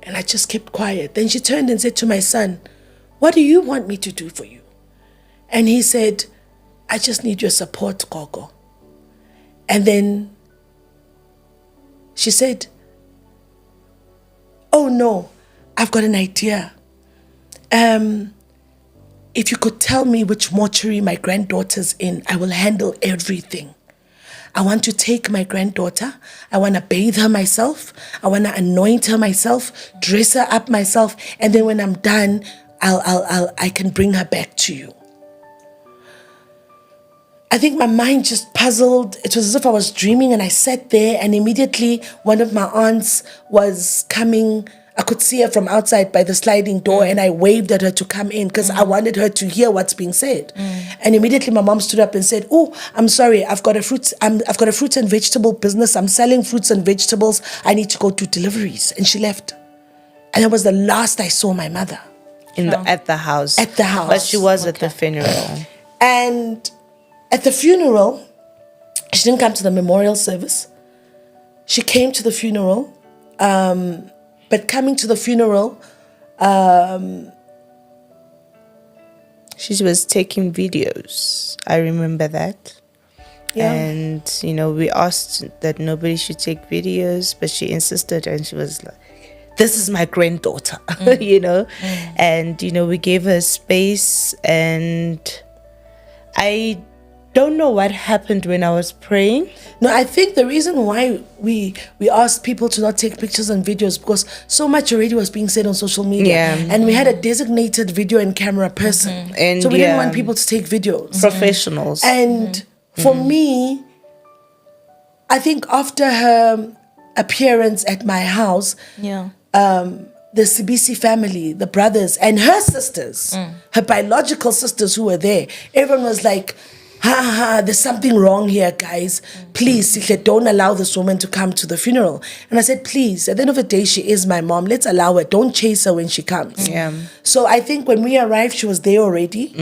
And I just kept quiet. Then she turned and said to my son, what do you want me to do for you? And he said, I just need your support, Gogo. And then she said, oh no, I've got an idea. If you could tell me which mortuary my granddaughter's in, I will handle everything. I want to take my granddaughter. I want to bathe her myself. I want to anoint her myself, dress her up myself, and then when I'm done, I can bring her back to you. I think my mind just puzzled. It was as if I was dreaming, and I sat there, and immediately one of my aunts was coming. I could see her from outside by the sliding door, and I waved at her to come in because I wanted her to hear what's being said. And immediately my mom stood up and said, oh, I'm sorry, I've got a fruit and vegetable business. I'm selling fruits and vegetables. I need to go do deliveries. And she left. And that was the last I saw my mother. At the house. At the house. But she was at the funeral. And at the funeral, she didn't come to the memorial service. She came to the funeral. But coming to the funeral, she was taking videos. I remember that. Yeah. And, we asked that nobody should take videos, but she insisted, and she was like, this is my granddaughter, And, we gave her space, and I don't know what happened when I was praying. No, I think the reason why we asked people to not take pictures and videos because so much already was being said on social media. Yeah. And we had a designated video and camera person. And so we didn't want people to take videos. Professionals. And for me, I think after her appearance at my house, the CBC family, the brothers and her sisters, her biological sisters who were there, everyone was like, there's something wrong here, guys. Please, don't allow this woman to come to the funeral. And I said, please, at the end of the day, she is my mom. Let's allow her. Don't chase her when she comes. Yeah. So I think when we arrived, she was there already.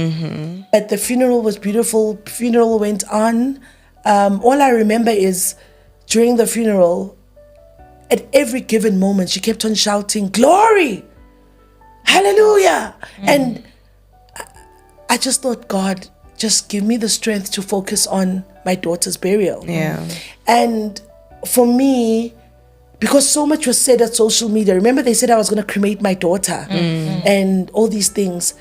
But the funeral was beautiful. Funeral went on. All I remember is during the funeral, at every given moment, she kept on shouting, glory, hallelujah. And I just thought, God, just give me the strength to focus on my daughter's burial. Yeah. And for me, because so much was said at social media, remember they said I was going to cremate my daughter and all these things.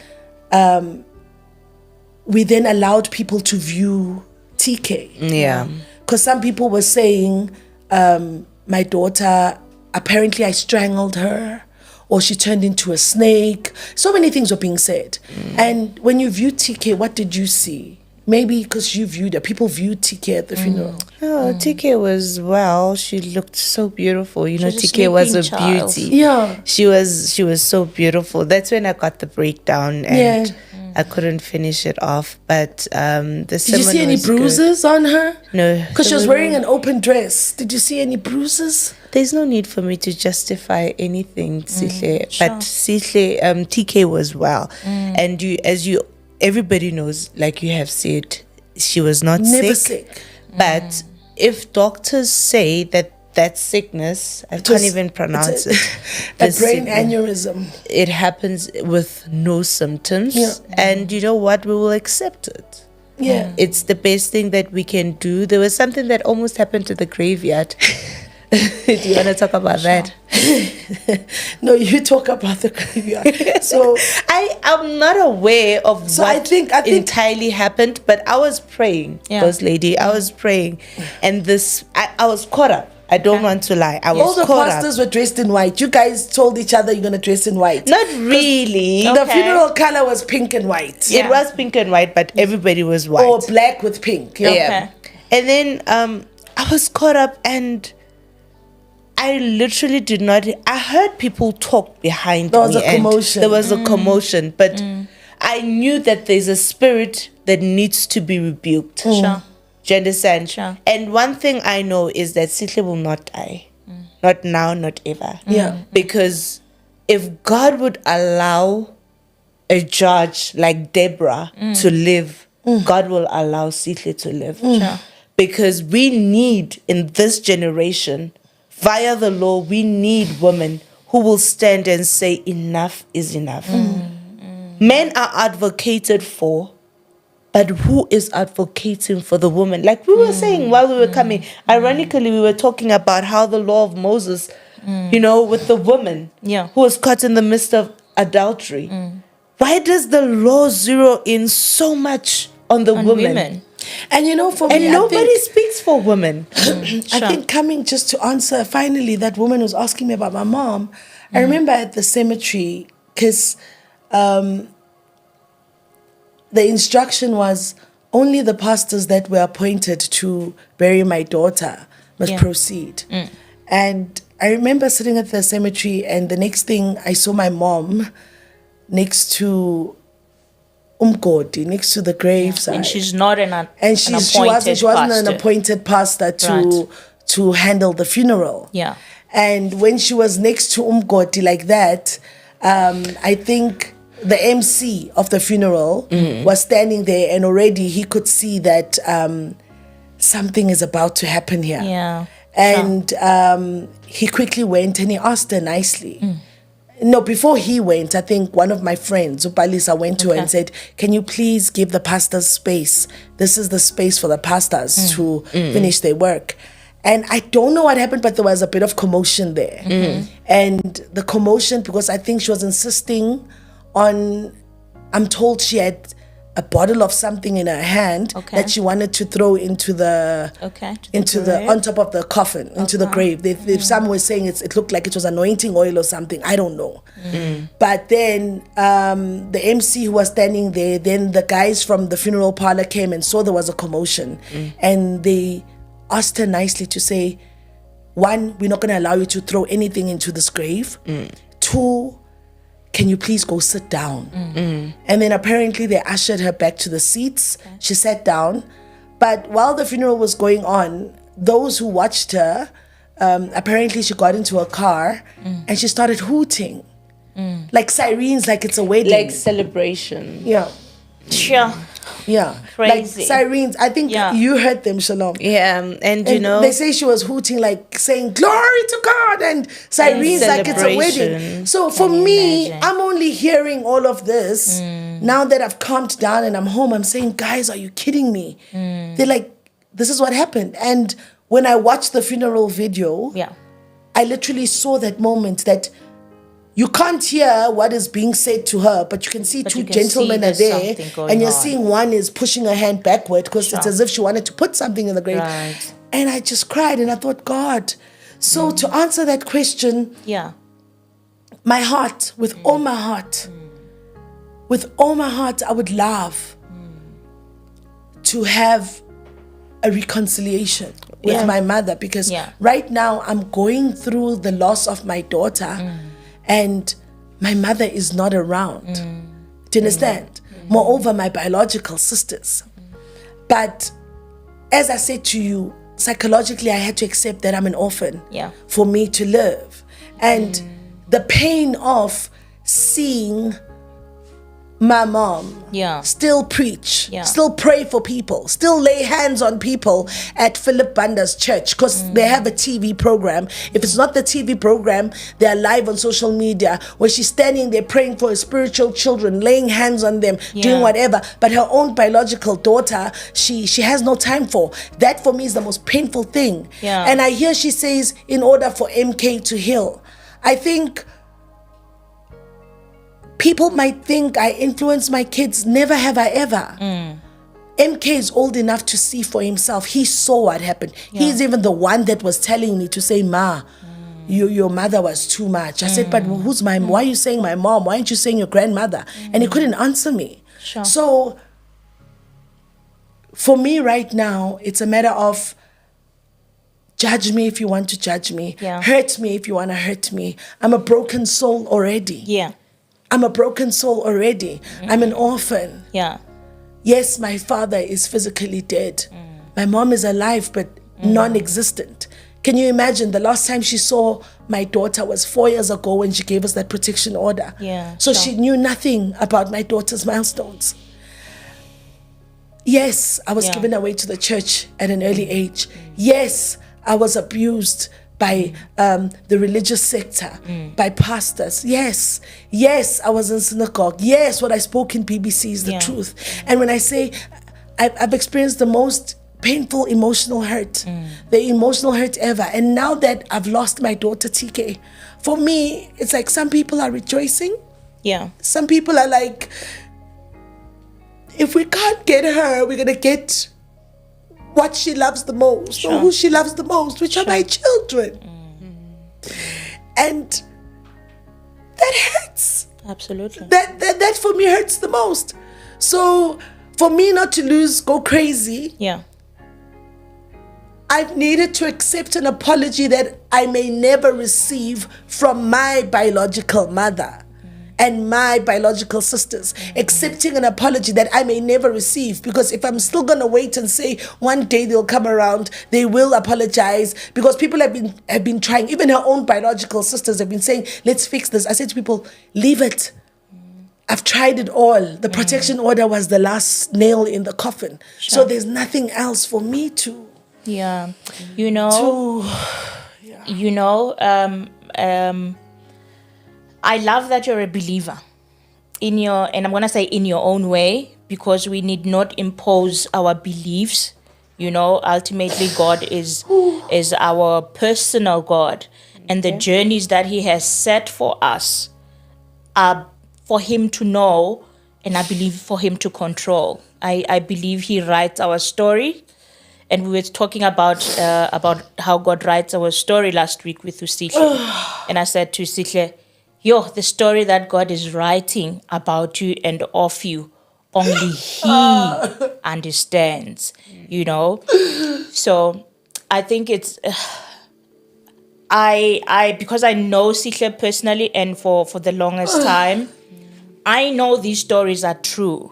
We then allowed people to view TK. Yeah. Because some people were saying, my daughter, apparently I strangled her, or she turned into a snake. So many things were being said. And when you viewed TK, what did you see? Maybe because you viewed her, people viewed TK at the funeral. Oh, TK was she looked so beautiful. was a TK was a sleeping child. beauty. Yeah. She was so beautiful. That's when I got the breakdown and I couldn't finish it off. But the Did you see any bruises on her? No. Because she was wearing an open dress. Did you see any bruises? There's no need for me to justify anything, Sihle. But Sihle, TK was well. And everybody knows, like you have said, she was not Never sick. sick. But if doctors say that sickness, I can't even pronounce it. A brain aneurysm. It happens with no symptoms. Yeah. And you know what? We will accept it. Yeah. It's the best thing that we can do. There was something that almost happened to the graveyard. Do you want to talk about that? No, you talk about the graveyard. So I'm not aware of what I think entirely happened, but I was praying, Boss Lady. I was praying. And I was caught up. I don't want to lie. I was all the caught pastors up. were dressed in white. You guys told each other you're going to dress in white. Not really. The funeral color was pink and white. It was pink and white, but everybody was white. Or black with pink. Yeah. And then I was caught up, and I literally did not. I heard people talk behind me. There was a commotion. There was a commotion, but I knew that there's a spirit that needs to be rebuked. Sure. Do you understand? Sure. And one thing I know is that Sihle will not die. Not now, not ever. Yeah. Because if God would allow a judge like Deborah to live, God will allow Sihle to live. Sure. Because we need, in this generation, via the law, we need women who who will stand and say enough is enough. Men are advocated for, but who is advocating for the woman? Like we were saying while we were coming, ironically, we were talking about how the law of Moses, with the woman who was caught in the midst of adultery. Why does the law zero in so much on the woman? And for me, And nobody speaks for women. I think coming just to answer finally that woman was asking me about my mom. I remember at the cemetery because the instruction was only the pastors that were appointed to bury my daughter must proceed. And I remember sitting at the cemetery, and the next thing I saw my mom next to umgodi, next to the graveside. And she's not an she wasn't an appointed pastor to handle the funeral. Yeah. And when she was next to umgodi like that, I think the MC of the funeral was standing there, and already he could see that something is about to happen here. Yeah. And he quickly went and he asked her nicely. No, before he went, I think one of my friends, Upalisa, went to her and said, can you please give the pastors space? This is the space for the pastors to finish their work. And I don't know what happened, but there was a bit of commotion there. And the commotion, because I think she was insisting on, I'm told she had a bottle of something in her hand that she wanted to throw into the on top of the coffin, into the grave. If some were saying it looked like it was anointing oil or something, I don't know. But then the MC who was standing there, then the guys from the funeral parlor came and saw there was a commotion, and they asked her nicely to say, one, we're not going to allow you to throw anything into this grave. Two, can you please go sit down? And then apparently they ushered her back to the seats. She sat down. But while the funeral was going on, those who watched her, apparently she got into a car and she started hooting. Like sirens, like it's a wedding. Like celebration. Yeah. Sure. Yeah. Crazy. Like sirens. I think you heard them, Shalom. Yeah, and they say she was hooting, like saying glory to God, and sirens like it's a wedding. So for me, I'm only hearing all of this now that I've calmed down and I'm home. I'm saying, guys, are you kidding me? They're like, this is what happened. And when I watched the funeral video, I literally saw that moment that you can't hear what is being said to her, but you can see two gentlemen are there, and you're seeing one is pushing her hand backward because it's as if she wanted to put something in the grave. And I just cried and I thought, God. So to answer that question, my heart, with all my heart, I would love to have a reconciliation with my mother, because right now I'm going through the loss of my daughter. And my mother is not around. Do you understand? Moreover, my biological sisters. But as I said to you, psychologically, I had to accept that I'm an orphan for me to live. And the pain of seeing my mom still preach, still pray for people, still lay hands on people at Philip Banda's church, because they have a TV program. If it's not the TV program, they are live on social media where she's standing there praying for her spiritual children, laying hands on them, doing whatever. But her own biological daughter, she has no time for. That for me is the most painful thing. And I hear she says, in order for MK to heal, I think people might think I influence my kids. Never have I ever. MK is old enough to see for himself. He saw what happened. He's even the one that was telling me to say, Ma, your mother was too much. I said, but who's my why are you saying my mom? Why aren't you saying your grandmother? And he couldn't answer me. So for me right now, it's a matter of judge me if you want to judge me. Hurt me if you want to hurt me. I'm a broken soul already. I'm a broken soul already. I'm an orphan. Yes, my father is physically dead. My mom is alive, but non-existent. Can you imagine? The last time she saw my daughter was 4 years ago when she gave us that protection order. So she knew nothing about my daughter's milestones. Yes, I was given away to the church at an early age. Yes, I was abused by the religious sector, by pastors. Yes, I was in synagogue. Yes, what I spoke in BBC is the truth. And when I say I've experienced the most painful emotional hurt, the emotional hurt ever. And now that I've lost my daughter TK, for me, it's like some people are rejoicing. Yeah. Some people are like, if we can't get her, we're going to get what she loves the most, or who she loves the most, which are my children. And that hurts. Absolutely. That for me hurts the most. So for me not to go crazy, I've needed to accept an apology that I may never receive from my biological mother and my biological sisters, accepting an apology that I may never receive, because if I'm still going to wait and say one day they'll come around, they will apologize, because people have been trying, even her own biological sisters have been saying, let's fix this. I said to people, leave it. I've tried it all. The protection order was the last nail in the coffin. So there's nothing else for me to. Yeah. You know, I love that you're a believer and I'm going to say in your own way, because we need not impose our beliefs. You know, ultimately God is our personal God, and the journeys that he has set for us are for him to know, and I believe for him to control. I believe he writes our story. And we were talking about how God writes our story last week with Usihle. And I said to Usihle, the story that God is writing about you and of you, only he understands, you know. So I think it's, because I know Sihle personally and for the longest time, I know these stories are true.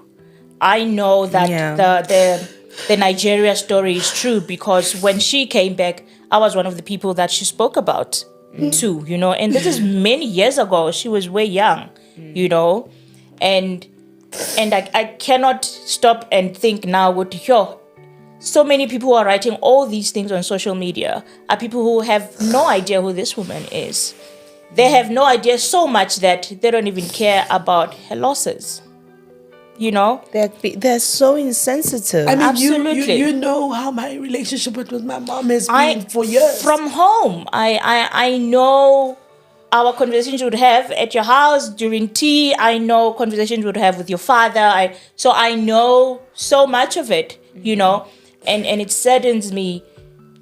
I know that the Nigeria story is true, because when she came back, I was one of the people that she spoke about too, you know, and this is many years ago. She was way young, you know, and I cannot stop and think now with so many people who are writing all these things on social media are people who have no idea who this woman is. They have no idea so much that they don't even care about her losses. You know, they're so insensitive. I mean, absolutely. You know how my relationship with my mom has been for years. From home, I know our conversations you would have at your house during tea. I know conversations you would have with your father. So I know so much of it, you know, and it saddens me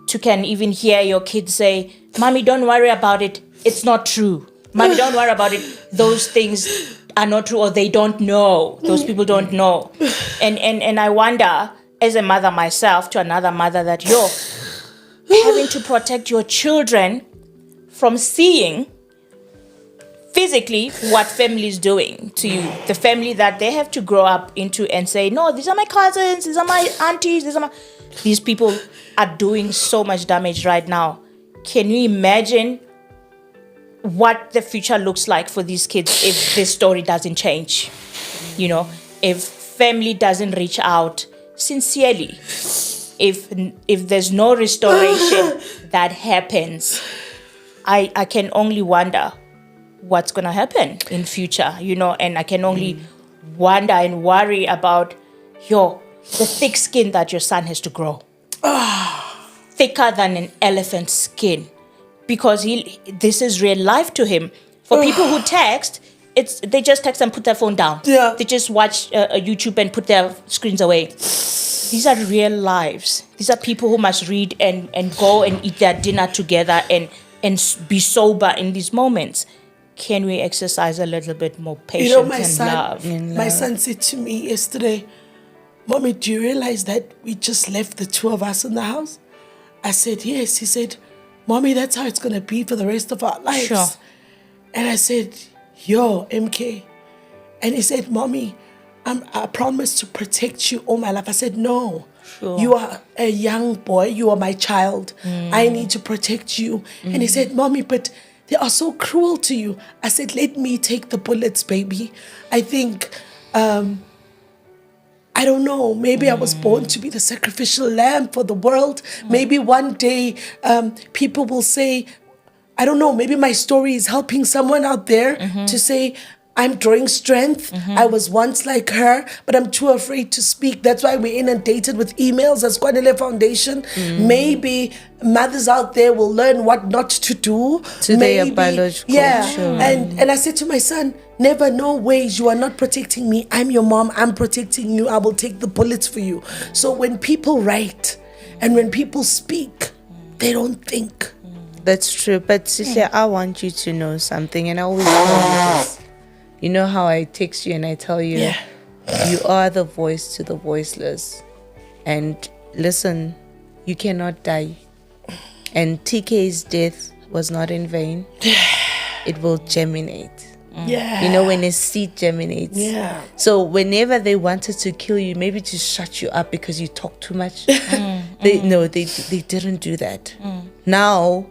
to can even hear your kids say, "Mommy, don't worry about it. It's not true. Mommy, don't worry about it. Those things are not true, or they don't know. Those people don't know." And I wonder, as a mother myself to another mother, that you're having to protect your children from seeing physically what family is doing to you, the family that they have to grow up into and say, no, these are my cousins, these are my aunties, these people are doing so much damage right now. Can you imagine what the future looks like for these kids if this story doesn't change? You know, if family doesn't reach out sincerely, if there's no restoration that happens, I can only wonder what's going to happen in future, you know, and I can only wonder and worry about the thick skin that your son has to grow. Thicker than an elephant's skin. Because this is real life to him. For people who text, they just text and put their phone down. Yeah. They just watch YouTube and put their screens away. These are real lives. These are people who must read and go and eat their dinner together and be sober in these moments. Can we exercise a little bit more patience and love? My son said to me yesterday, "Mommy, do you realize that we just left the two of us in the house?" I said, "Yes." He said, "Mommy, that's how it's going to be for the rest of our lives." Sure. And I said, MK. And he said, "Mommy, I promise to protect you all my life." I said, "No, you are a young boy. You are my child. I need to protect you." And he said, "Mommy, but they are so cruel to you." I said, "Let me take the bullets, baby. I think I don't know, maybe I was born to be the sacrificial lamb for the world. Maybe one day people will say, I don't know, maybe my story is helping someone out there to say, I'm drawing strength. I was once like her, but I'm too afraid to speak. That's why we're inundated with emails as Kwanele Foundation. Maybe mothers out there will learn what not to do. To their biological children. And I said to my son, never, no ways, you are not protecting me. I'm your mom, I'm protecting you. I will take the bullets for you. So when people write and when people speak, they don't think. That's true. But Sihle, I want you to know something, and I always tell you this. You know how I text you and I tell you, you are the voice to the voiceless. And listen, you cannot die. And TK's death was not in vain. It will germinate. Yeah. You know, when a seed germinates. Yeah. So whenever they wanted to kill you, maybe to shut you up because you talk too much, they didn't do that. Now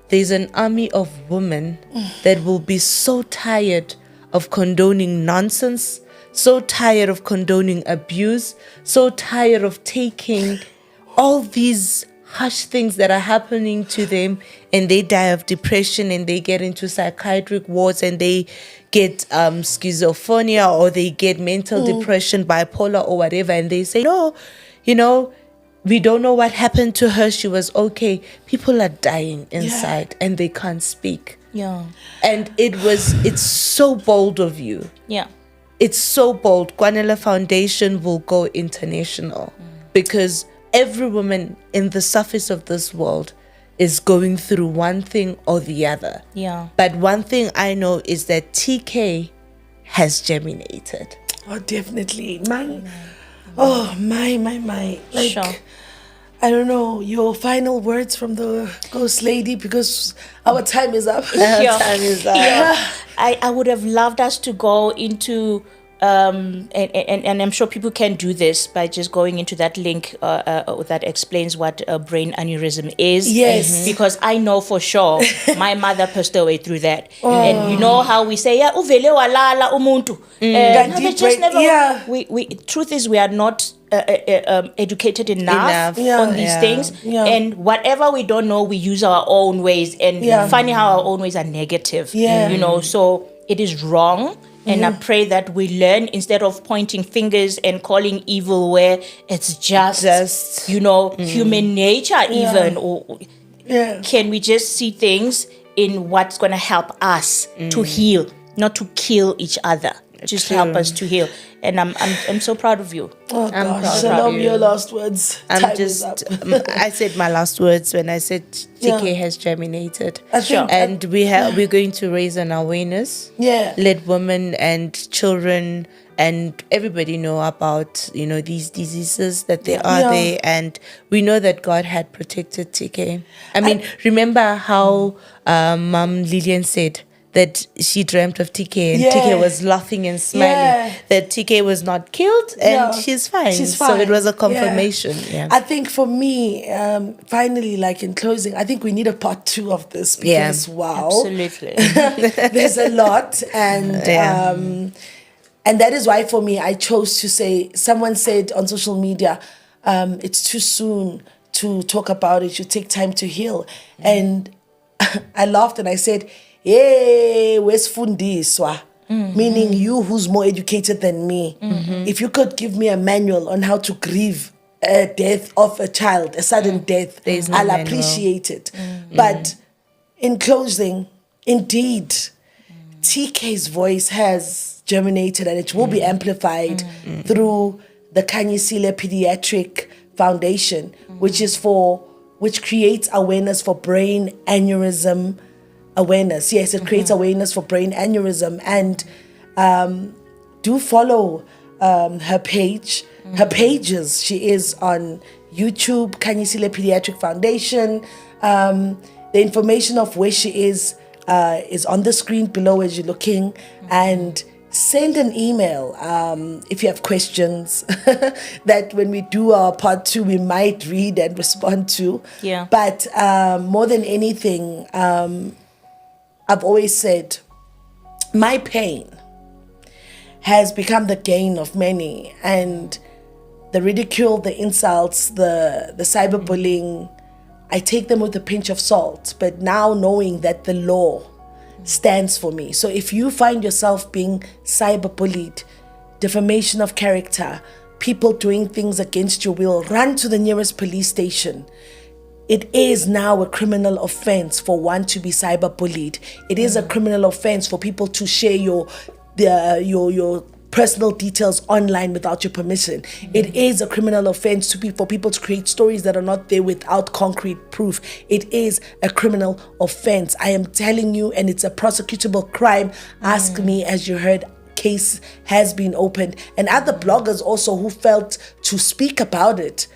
there's an army of women that will be so tired of condoning nonsense, so tired of condoning abuse, so tired of taking all these harsh things that are happening to them, and they die of depression and they get into psychiatric wards and they get schizophrenia, or they get mental depression, bipolar or whatever, and they say, no, we don't know what happened to her. She was okay. People are dying inside and they can't speak. Yeah. And it's so bold of you. Yeah. It's so bold. Kwanele Foundation will go international because every woman in the surface of this world is going through one thing or the other. Yeah. But one thing I know is that TK has germinated. Oh, definitely. My. Like, Sure. I don't know, your final words from the ghost lady, because our time is up. Yeah. Time is up. Yeah. I would have loved us to go into and I'm sure people can do this by just going into that link that explains what a brain aneurysm is. Yes. Because I know for sure my mother passed away through that. And you know how we say, yeah, uvele walala umuntu. No, they just never. Yeah. We truth is we are not educated enough on these things. Yeah. And whatever we don't know, we use our own ways. And funny how our own ways are negative. Yeah. So it is wrong. And I pray that we learn, instead of pointing fingers and calling evil where it's just human nature even. Or can we just see things in what's going to help us to heal, not to kill each other. Just help us to heal. And I'm so proud of you. Oh, I'm gosh. proud Shalom, of you. your last words. Time is up. I said my last words when I said TK has germinated. Sure. And we're going to raise an awareness. Yeah. Let women and children and everybody know about, these diseases that they are there. And we know that God had protected TK. I mean, remember how Mom Lillian said that she dreamt of TK and TK was laughing and smiling, that TK was not killed and she's fine. So it was a confirmation. Yeah. I think for me, finally, like in closing, I think we need a part 2 of this because wow. Absolutely. There's a lot, and that is why for me I chose to say, someone said on social media, it's too soon to talk about it, you take time to heal. And I laughed and I said, hey, wesifundiswa, meaning you who's more educated than me. If you could give me a manual on how to grieve a death of a child, a sudden death, I'll appreciate it. But in closing, indeed, TK's voice has germinated and it will be amplified through the Kanyisile Pediatric Foundation, which creates awareness for brain aneurysm awareness. Yes, it creates awareness for brain aneurysm. And do follow her page, her pages. She is on YouTube, Kanyisile Pediatric Foundation. The information of where she is on the screen below as you're looking. And send an email if you have questions that when we do our part 2, we might read and respond to. Yeah. But more than anything, I've always said my pain has become the gain of many, and the ridicule, the insults, the cyberbullying, I take them with a pinch of salt. But now knowing that the law stands for me. So if you find yourself being cyberbullied, defamation of character, people doing things against your will, run to the nearest police station. It is now a criminal offense for one to be cyberbullied. It is a criminal offense for people to share your personal details online without your permission. It is a criminal offense for people to create stories that are not there without concrete proof. It is a criminal offense. I am telling you, and it's a prosecutable crime. Ask me, as you heard, case has been opened, and other bloggers also who felt to speak about it,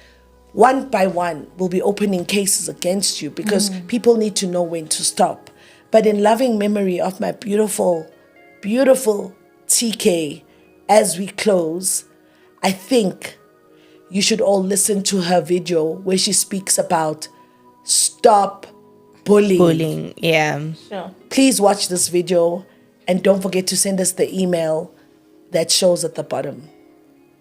one by one will be opening cases against you, because people need to know when to stop. But in loving memory of my beautiful, beautiful TK, as we close, I think you should all listen to her video where she speaks about stop bullying. Bullying, yeah. Sure. Please watch this video, and don't forget to send us the email that shows at the bottom.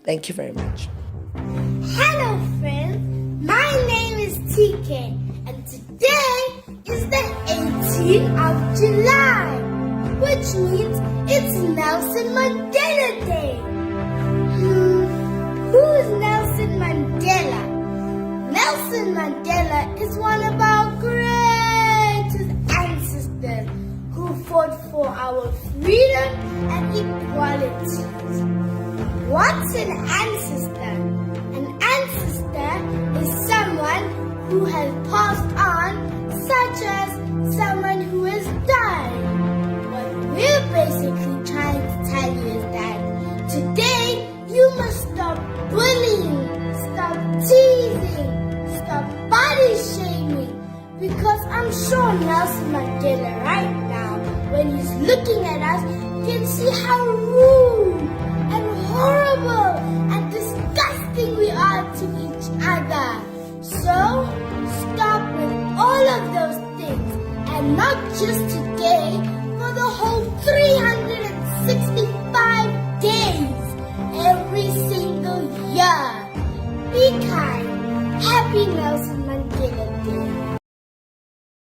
Thank you very much. Hello friends, my name is TK, and today is the 18th of July, which means it's Nelson Mandela Day. Who is Nelson Mandela? Nelson Mandela is one of our greatest ancestors who fought for our freedom and equality. What's an ancestor? An ancestor is someone who has passed on, such as someone who has died. What we're basically trying to tell you is that today you must stop bullying, stop teasing, stop body shaming, because I'm sure Nelson Mandela right now, when he's looking at us, can see how rude and horrible and disgusting we are to each other. So, stop with all of those things, and not just today, for the whole 365 days, every single year. Be kind. Happy Nelson Mandela.